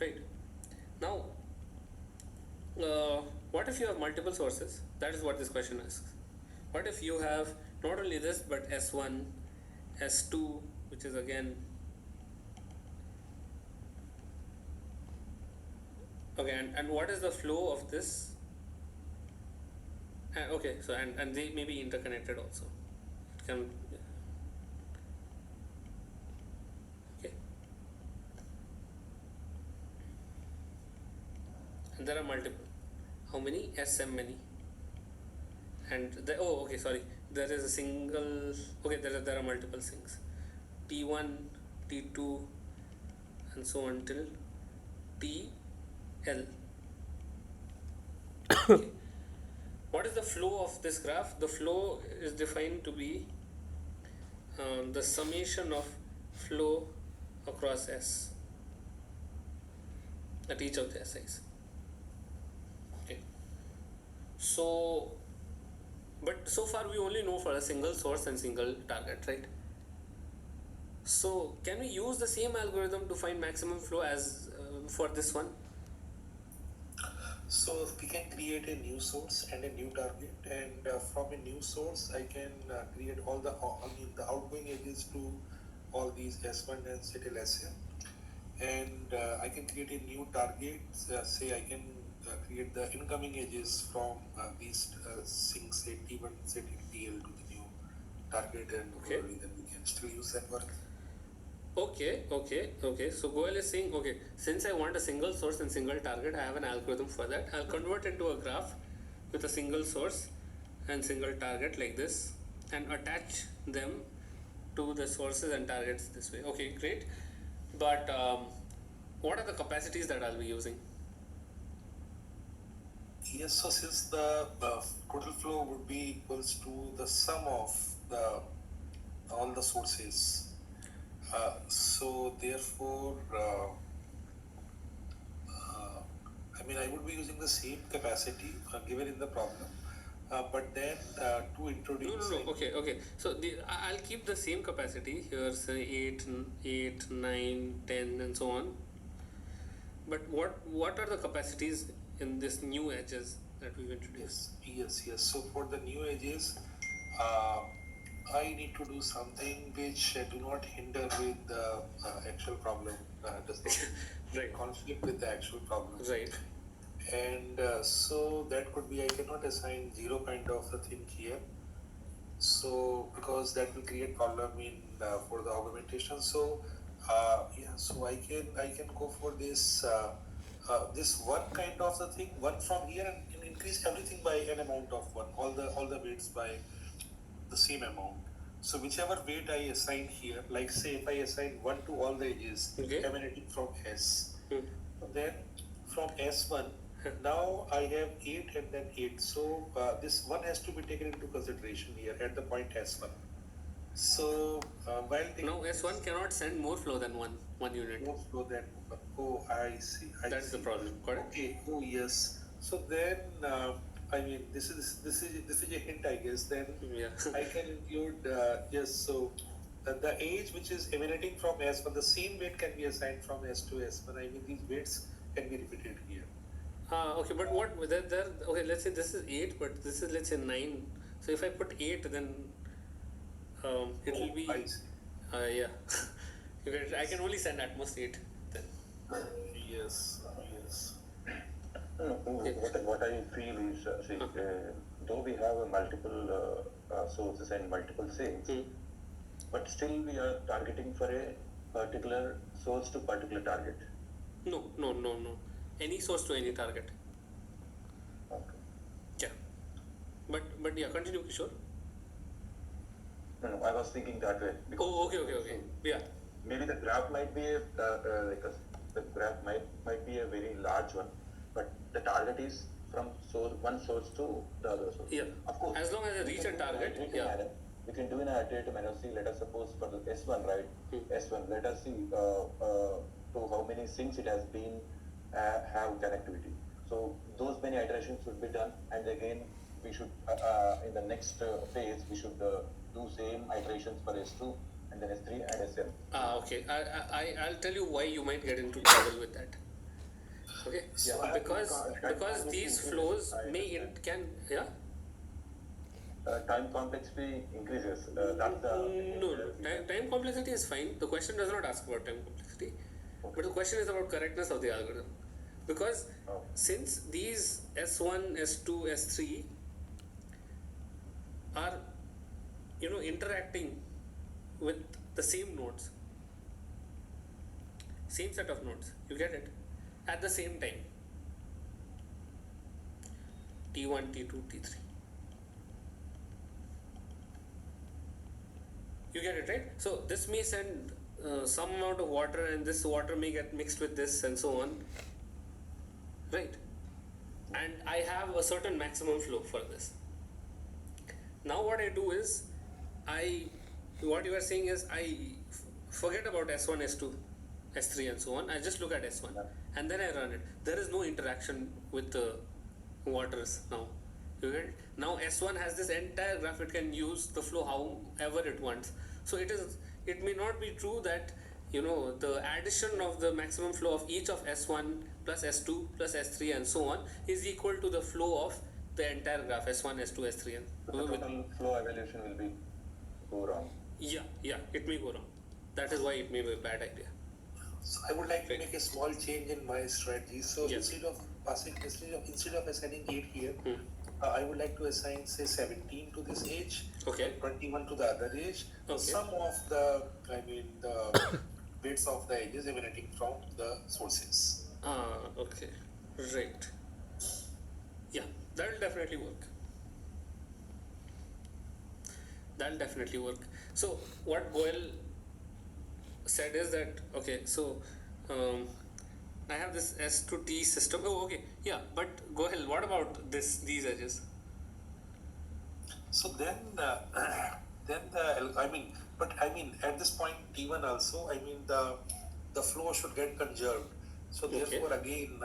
Right. Now, what if you have multiple sources? That is what this question asks. What if you have not only this but S1, S2, which is again okay, and what is the flow of this? Okay, so and they may be interconnected also. Can okay, and there are multiple. How many? SM many. And oh, okay, sorry. There is a single. Okay, there are multiple things. T1, T2, and so on till TL. Okay. What is the flow of this graph? The flow is defined to be the summation of flow across S at each of the SIs. Okay. So, but so far we only know for a single source and single target, right? So, can we use the same algorithm to find maximum flow as for this one? So we can create a new source and a new target, and from a new source, I can create all the the outgoing edges to all these S1 and settle SM, and I can create a new target. Say I can create the incoming edges from these sinks, say T1, say TL to the new target, and Okay. then we can still use that work. Okay. So Goel is saying, okay, since I want a single source and single target, I have an algorithm for that. I'll convert into a graph with a single source and single target like this and attach them to the sources and targets this way. Okay, great. But what are the capacities that I'll be using? Yes, so since the total flow would be equals to the sum of all the sources, so therefore, I would be using the same capacity given in the problem, but then to introduce. No. Okay. So I'll keep the same capacity here, say 8, 9, 10, and so on. But what are the capacities in this new edges that we've introduced? Yes. So for the new edges, uh, I need to do something which do not hinder with the actual problem, does not Right. conflict with the actual problem. Right. And so that could be, I cannot assign 0 kind of a thing here. So because that will create problem in for the augmentation. So so I can go for this this one kind of the thing, one from here, and increase everything by an amount of one, all the weights by the same amount. So whichever weight I assign here, like say if I assign 1 to all the edges, Okay. emanating from S, then from S1, now I have 8 and then 8. So this one has to be taken into consideration here at the point S1. So while taking Now S1 cannot send more flow than one unit. more flow than oh, I see. That's the problem, correct? Okay. Oh yes. So then this is a hint, I guess. Then Yeah. I can include yes. So the age which is emanating from S1, the same weight can be assigned from S to S1. These weights can be repeated here. Okay, but what there? Okay, let's say this is 8, but this is, let's say, 9. So if I put 8, then it will be I see. yeah. I can only send at most 8 then. Yes. What I feel is, though we have multiple sources and multiple sinks, but still we are targeting for a particular source to particular target. No. Any source to any target. Okay. Yeah. But yeah, continue, Kishore. No, I was thinking that way. Oh, okay. Yeah. Maybe the graph might be the graph might be a very large one, but the target is from one source to the other source. Yeah. Of course. As long as I reach a target, yeah. We can do an iterative manner. See, let us suppose for the S1, right? S1. Let us see to how many sinks it has been have connectivity. So those many iterations should be done, and again we should in the next phase we should do same iterations for S2 and then S3 and SM. Okay. I'll tell you why you might get into trouble with that. Okay. So Because these flows can. time complexity increases. That's the No, time complexity is fine. The question does not ask about time complexity, but the question is about correctness of the algorithm. Because since these S1, S2, S3 are, interacting with the same nodes, same set of nodes, you get it, at the same time, T1, T2, T3. You get it, right? So this may send some amount of water, and this water may get mixed with this and so on, right? And I have a certain maximum flow for this. Now what I do is, what you are saying is, I forget about S1, S2, S3 and so on. I just look at S1 and then I run it. There is no interaction with the waters now. You get it? Now S1 has this entire graph. It can use the flow however it wants. So it may not be true that the addition of the maximum flow of each of S1 plus S2 plus S3 and so on is equal to the flow of the entire graph S1, S2, S3 and the total flow evaluation will be go wrong. Yeah, it may go wrong. That is why it may be a bad idea. So I would like to make a small change in my strategy. So instead of assigning 8 here, I would like to assign say 17 to this age, Okay. 21 to the other age. Okay. Some of the weights of the edges emanating from the sources. Okay. Right. Yeah, that will definitely work. That'll definitely work. So what Goel said is that, okay, so I have this S to T system. Oh, okay, yeah, but Goel, what about these edges? So then at this point T1 also, the flow should get conserved. So therefore again,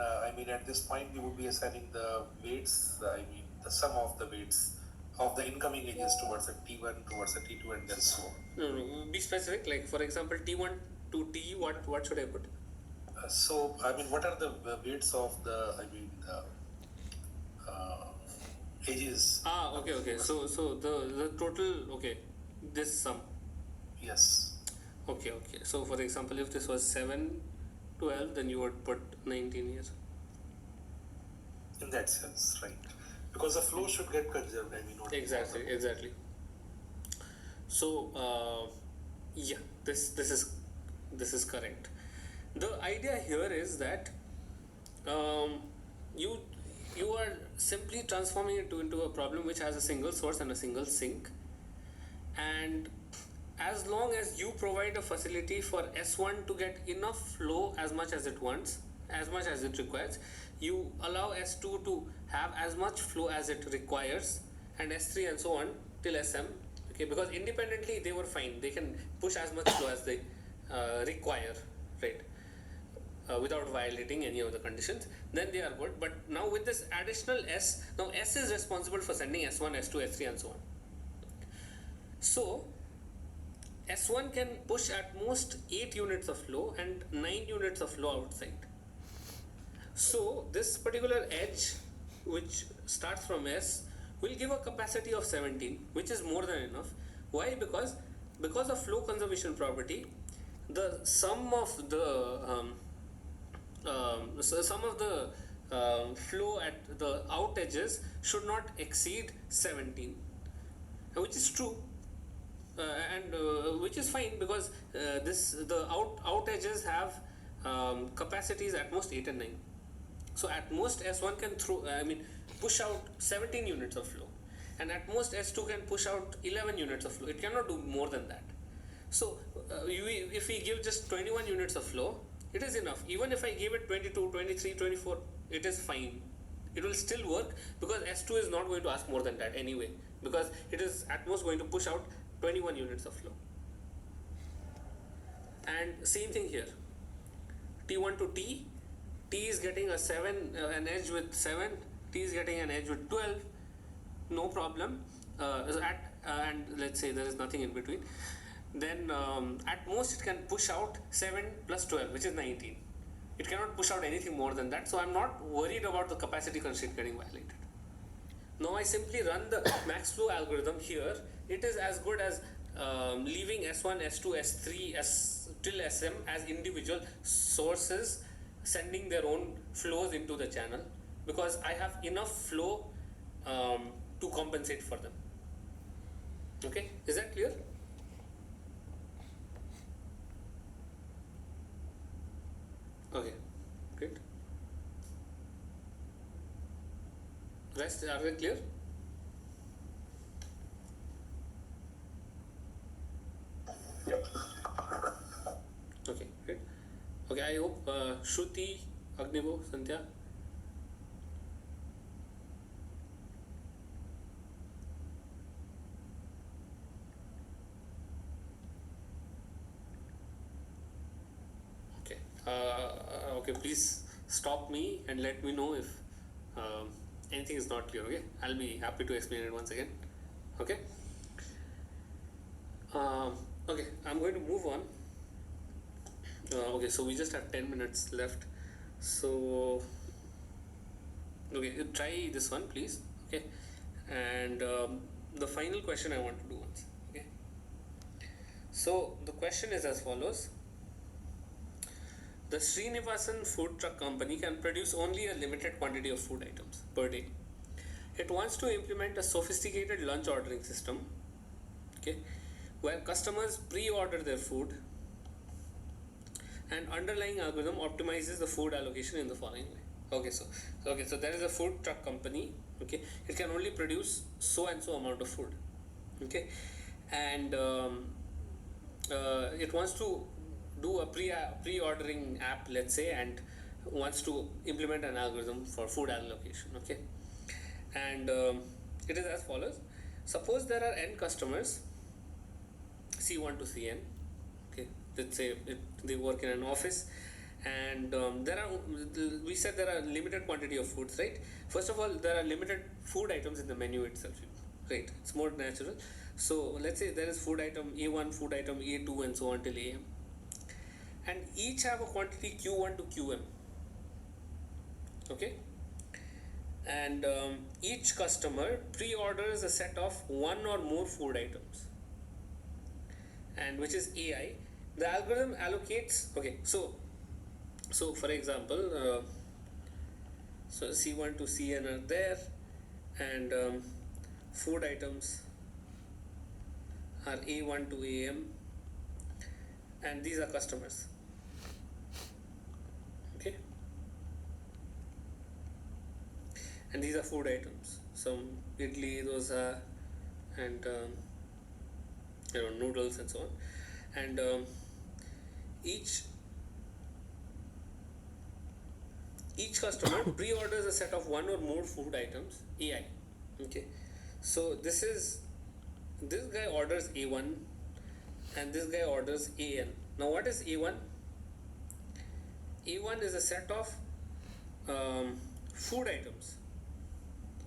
at this point we would be assigning the weights, the sum of the weights of the incoming edges towards the T1, towards the T2 and then so on. No, be specific, like for example T1 to T, what should I put? What are the weights of the edges? Okay. So the total, okay, this sum. Yes. Okay. So for example, if this was 7, 12, then you would put 19 here. In that sense, right? Because the flow should get conserved. Exactly. So yeah, this is correct. The idea here is that you are simply transforming it into a problem which has a single source and a single sink, and as long as you provide a facility for S1 to get enough flow as much as it wants, as much as it requires, you allow S2 to have as much flow as it requires, and S3 and so on till SM. Okay, because independently they were fine. They can push as much flow as they require, right? Without violating any of the conditions, then they are good. But now with this additional S, now S is responsible for sending S1, S2, S3 and so on. So S1 can push at most 8 units of flow and 9 units of flow outside. So this particular edge, which starts from S, will give a capacity of 17, which is more than enough. Why? Because of flow conservation property, the sum of the flow at the out edges should not exceed 17, which is true. And which is fine, because the out edges have capacities at most 8 and 9. So at most S1 can push out 17 units of flow, and at most S2 can push out 11 units of flow. It cannot do more than that. So if we give just 21 units of flow, it is enough. Even if I give it 22, 23, 24, it is fine. It will still work, because S2 is not going to ask more than that anyway, because it is at most going to push out 21 units of flow. And same thing here, T1 to T is getting an edge with 7, T is getting an edge with 12, no problem. And let's say there is nothing in between, then at most it can push out 7 plus 12, which is 19. It cannot push out anything more than that, so I'm not worried about the capacity constraint getting violated. Now I simply run the max flow algorithm here. It is as good as leaving S1, S2, S3, S till SM as individual sources sending their own flows into the channel, because I have enough flow to compensate for them. Okay, is that clear? Okay, great. Rest, are they clear? Yep. Okay, great. Okay, I hope Shruti, Agnivo, Sandhya. Okay. Okay, please stop me and let me know if anything is not clear. Okay, I'll be happy to explain it once again. Okay. Okay, I'm going to move on. Okay, so we just have 10 minutes left. So, okay, try this one, please. Okay, and the final question I want to do once. Okay, so the question is as follows. The Srinivasan Food Truck Company can produce only a limited quantity of food items per day. It wants to implement a sophisticated lunch ordering system, okay, where customers pre-order their food, and underlying algorithm optimizes the food allocation in the following way. So there is a food truck company. Okay, it can only produce so and so amount of food. Okay, and it wants to do a pre-ordering app, let's say, and wants to implement an algorithm for food allocation. Okay, and it is as follows. Suppose there are n customers, C1 to Cn. Okay, let's say they work in an office, and we said there are limited quantity of foods, right? First of all, there are limited food items in the menu itself, right? It's more natural. So let's say there is food item A1, food item A2, and so on till AM, and each have a quantity Q1 to QM. Okay, and each customer pre-orders a set of one or more food items, and which is AI. The algorithm allocates. Okay, so for example, so C1 to Cn are there, and food items are A1 to AM, and these are customers. Okay, and these are food items. Some idli, dosa, and noodles and so on, and each customer pre-orders a set of one or more food items, AI. Okay, so this guy orders A1 and this guy orders AN. Now what is A1? A1 is a set of food items.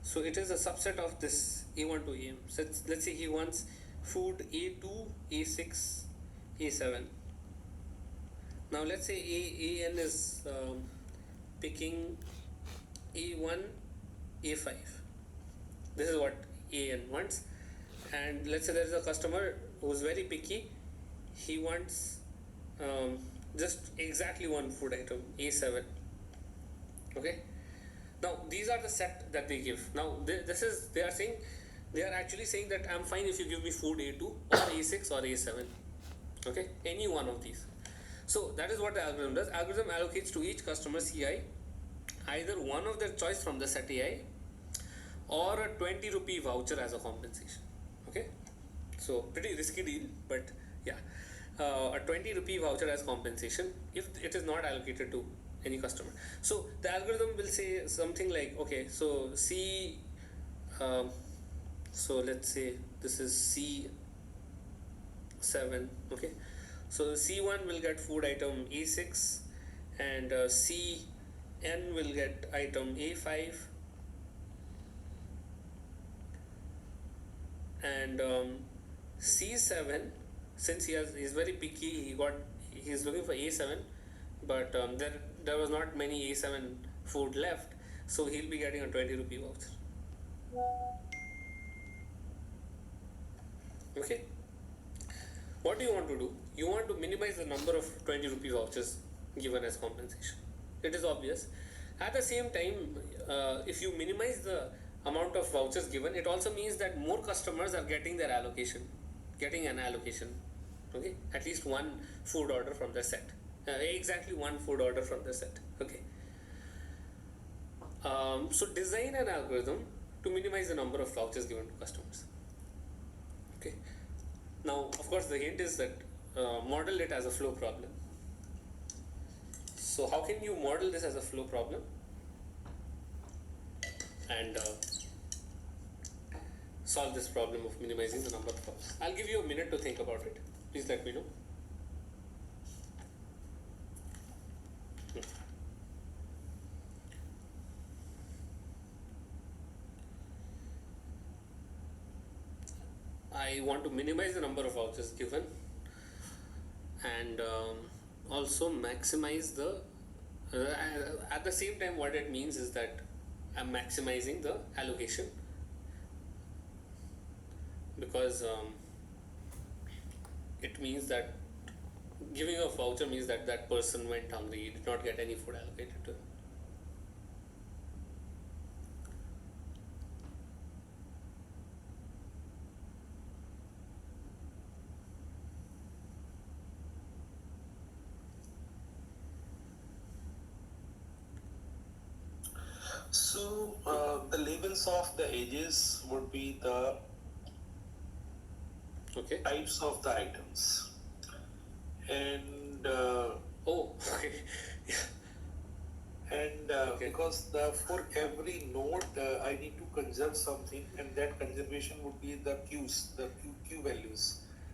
So it is a subset of this A1 to AM. So let's say he wants food A2, A6, A7. Now let's say AN is picking A1, A5. This is what AN wants. And let's say there is a customer who's very picky. He wants just exactly one food item, A7. Okay. Now these are the set that they give. Now they are actually saying that I'm fine if you give me food A2 or A6 or A7. Okay, any one of these. So that is what the algorithm does. Algorithm allocates to each customer CI either one of their choice from the set AI or a 20 rupee voucher as a compensation. Okay, so pretty risky deal, but yeah, a 20 rupee voucher as compensation if it is not allocated to any customer. So the algorithm will say something like, okay, so so let's say this is C7. Okay, so C1 will get food item A6, and CN will get item A5, and C7, since he's very picky, he's looking for A7, but there was not many A7 food left, so he'll be getting a 20 rupee voucher. Okay. What do you want to do? You want to minimize the number of 20 rupee vouchers given as compensation. It is obvious. At the same time, if you minimize the amount of vouchers given, it also means that more customers are getting their allocation, getting an allocation. Okay, at least one food order from the set. Exactly one food order from the set. Okay. So design an algorithm to minimize the number of vouchers given to customers. Okay. Now, of course, the hint is that model it as a flow problem. So how can you model this as a flow problem? And solve this problem of minimizing the number of vouchers. I'll give you a minute to think about it. Please let me know. I want to minimize the number of vouchers given and also maximize the at the same time what it means is that I'm maximizing the allocation because it means that giving a voucher means that that person went hungry, he did not get any food allocated to him. So the labels of the ages would be the Okay. types of the items, and Oh, okay. Yeah. and Okay. because for every node I need to conserve something, and that conservation would be the queues, the queue values.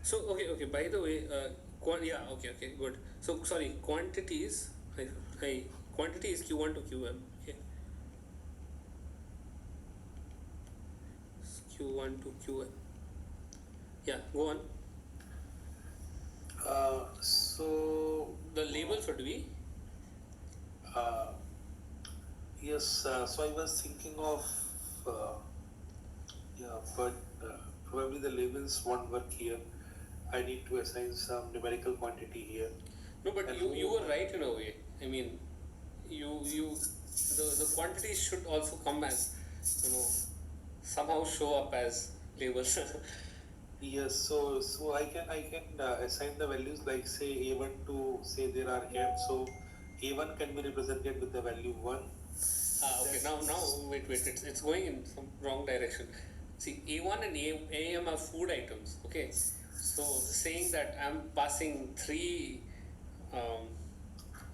So okay. By the way, okay, good. So sorry, quantities. Quantity is Q1 to QM. Okay. Q1 to QM. Yeah, go on. So The labels would be uh, yes, so I was thinking of but probably the labels won't work here. I need to assign some numerical quantity here. no, but And you were right in a way. I mean, you the quantities should also come as somehow show up as labels. Yes, so I can assign the values like say A1 to say there are m. So A1 can be represented with the value 1. Okay. Now wait. It's going in some wrong direction. See, A1 and AM are food items. Okay, so saying that I'm passing three,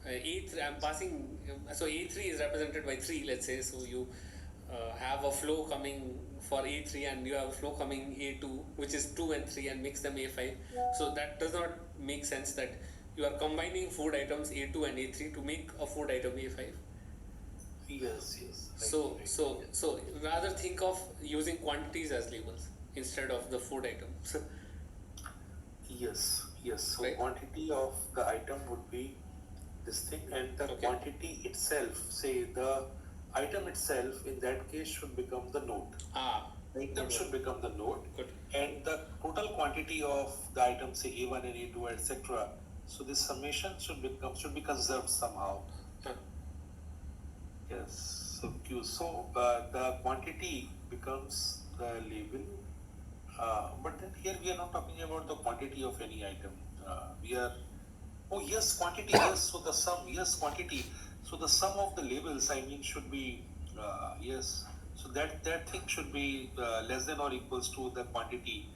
A3. I'm passing. So A3 is represented by 3. Let's say so you have a flow coming for A3 and you have a flow coming A2, which is 2 and 3, and mix them A5. So that does not make sense that you are combining food items A2 and A3 to make a food item A5. Yes. So rather think of using quantities as labels instead of the food items. Yes. So Right. quantity of the item would be this thing, and the Okay. quantity itself, say the item itself, in that case should become the node. Item Good should one. become the node, Good. and the total quantity of the item, say A1 and A2, etc. So this summation should be conserved somehow. Huh. Yes. So Q. So the quantity becomes the label, but then here we are not talking about the quantity of any item. We are. Oh yes, quantity. Yes. So the sum. Yes, quantity. So the sum of the labels, I mean, should be yes. So that thing should be less than or equals to the quantity,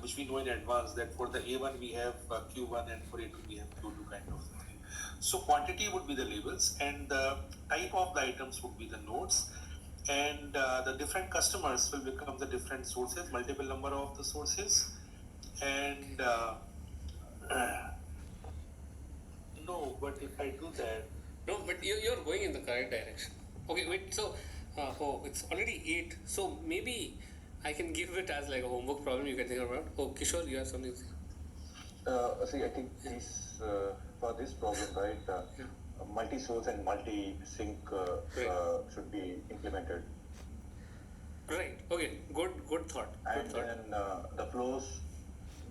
which we know in advance that for the A1 we have Q1 and for A2 we have Q2 kind of thing. So quantity would be the labels, and the type of the items would be the nodes, and the different customers will become the different sources, multiple number of the sources, and no, but if I do that, No, but you're going in the correct direction. Okay, wait. So, it's already 8. So maybe I can give it as like a homework problem you can think about. Oh, Kishore, you have something to say? See, I think for this problem, right, multi-source and multi-sync Right. should be implemented. Right. Okay. Good thought. Good And thought. then the flows,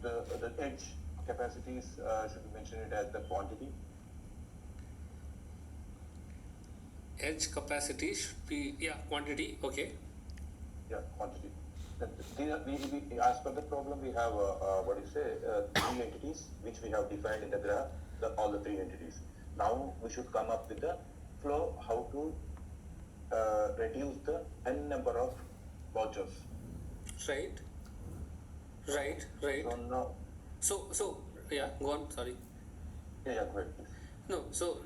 the edge capacities should be mentioned it as the quantity. Edge capacity should be quantity. Okay. Yeah, quantity. As per the problem, we have three entities which we have defined in the graph. All the three entities. Now we should come up with the flow. How to reduce the n number of vouchers. Right. Right. Right. So now, So yeah. Go on. Sorry. yeah, go ahead, please. No. So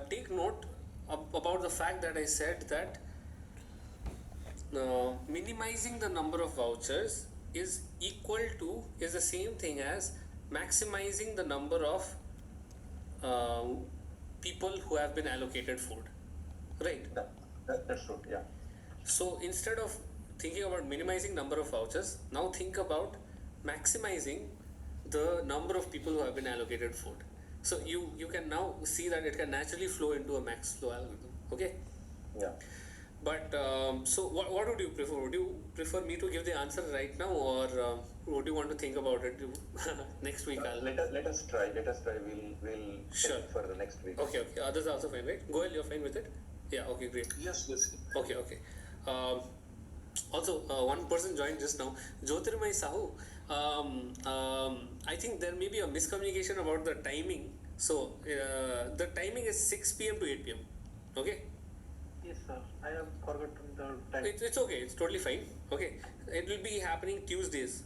take note about the fact that I said that minimizing the number of vouchers is the same thing as maximizing the number of uh, people who have been allocated food, right? That's true. Yeah. So instead of thinking about minimizing number of vouchers, now think about maximizing the number of people who have been allocated food. So you can now see that it can naturally flow into a max flow algorithm. Okay. Yeah. But so what would you prefer? Would you prefer me to give the answer right now, or would you want to think about it next week? Let us try. We'll Sure. take it for the next week. Okay. Others are also fine, right? Goel, you're fine with it? Yeah. Okay. Great. Yes. Okay. Also, one person joined just now, Jyotirmay Sahu. I think there may be a miscommunication about the timing. So the timing is 6 p.m. to 8 p.m. Okay. Yes, sir. I have forgotten the time. It's okay. It's totally fine. Okay. It will be happening Tuesdays.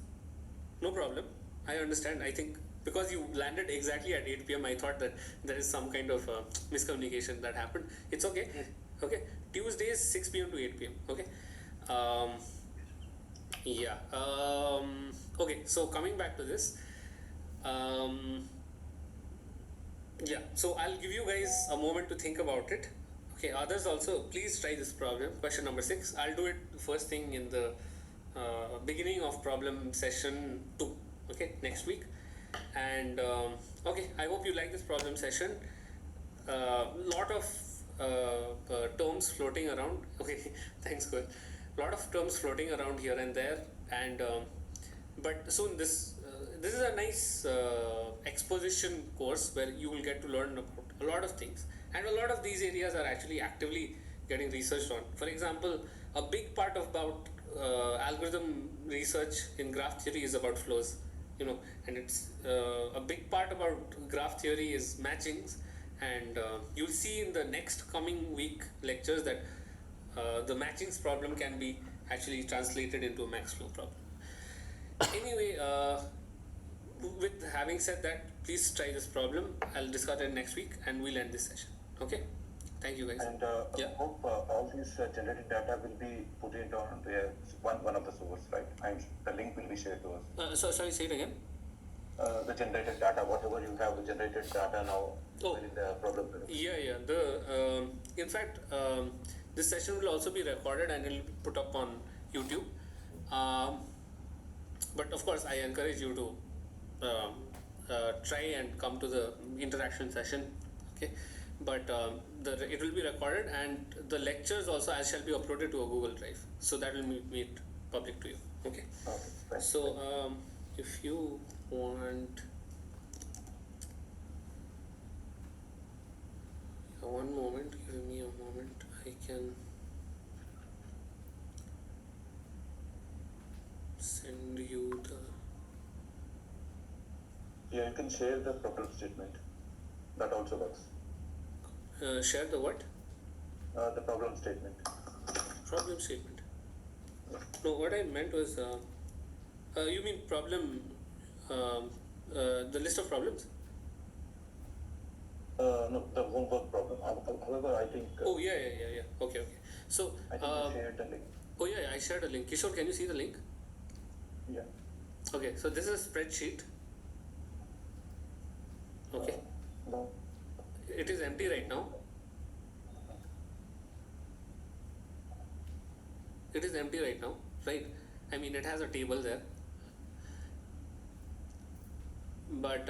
No problem. I understand. I think because you landed exactly at 8 p.m., I thought that there is some kind of miscommunication that happened. It's okay. Yes. Okay. Tuesdays, 6 p.m. to 8 p.m. Okay. Um, yeah. Okay. So coming back to this. Yeah. So I'll give you guys a moment to think about it. Okay, others also, please try this problem. Question number 6. I'll do it first thing in the beginning of problem session 2. Okay, next week. And okay, I hope you like this problem session. Lot of terms floating around. Okay, thanks, Goel. Lot of terms floating around here and there. And but soon this is a nice exposition course where you will get to learn about a lot of things. And a lot of these areas are actually actively getting researched on. For example, a big part about algorithm research in graph theory is about flows, and it's a big part about graph theory is matchings. And you'll see in the next coming week lectures that the matchings problem can be actually translated into a max flow problem. Anyway, with having said that, please try this problem. I'll discuss it next week and we'll end this session. Okay, thank you guys. And Yeah. I hope all these generated data will be put into one of the source, right? And the link will be shared to us. Sorry, say it again. The generated data, whatever you have, the generated data now Oh. in the problem. Yeah. In fact, this session will also be recorded and it will be put up on YouTube. But of course, I encourage you to try and come to the interaction session. Okay, but it will be recorded and the lectures also shall be uploaded to a Google Drive. So that will meet public to you. Okay. Okay, fine. So if you want. One moment, give me a moment. I can send you Yeah, you can share the problem statement. That also works. share the what? The problem statement. Problem statement. No, what I meant was, you mean problem, the list of problems? No, the homework problem. However, I think. Oh, yeah. Okay. So, I think you shared the link. oh, yeah, I shared a link. Kishore, can you see the link? Yeah. Okay, so this is a spreadsheet. Okay, No. it is empty right now. It is empty right now, right? I mean, it has a table there. But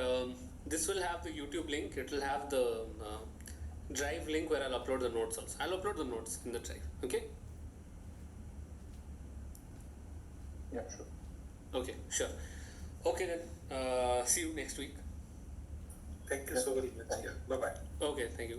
this will have the YouTube link. It will have the Drive link where I'll upload the notes also. I'll upload the notes in the Drive. Okay. Yeah, sure. Okay, sure. Okay then. See you next week. Thank you so very much. Thank Yeah. you. Bye bye. Okay, thank you.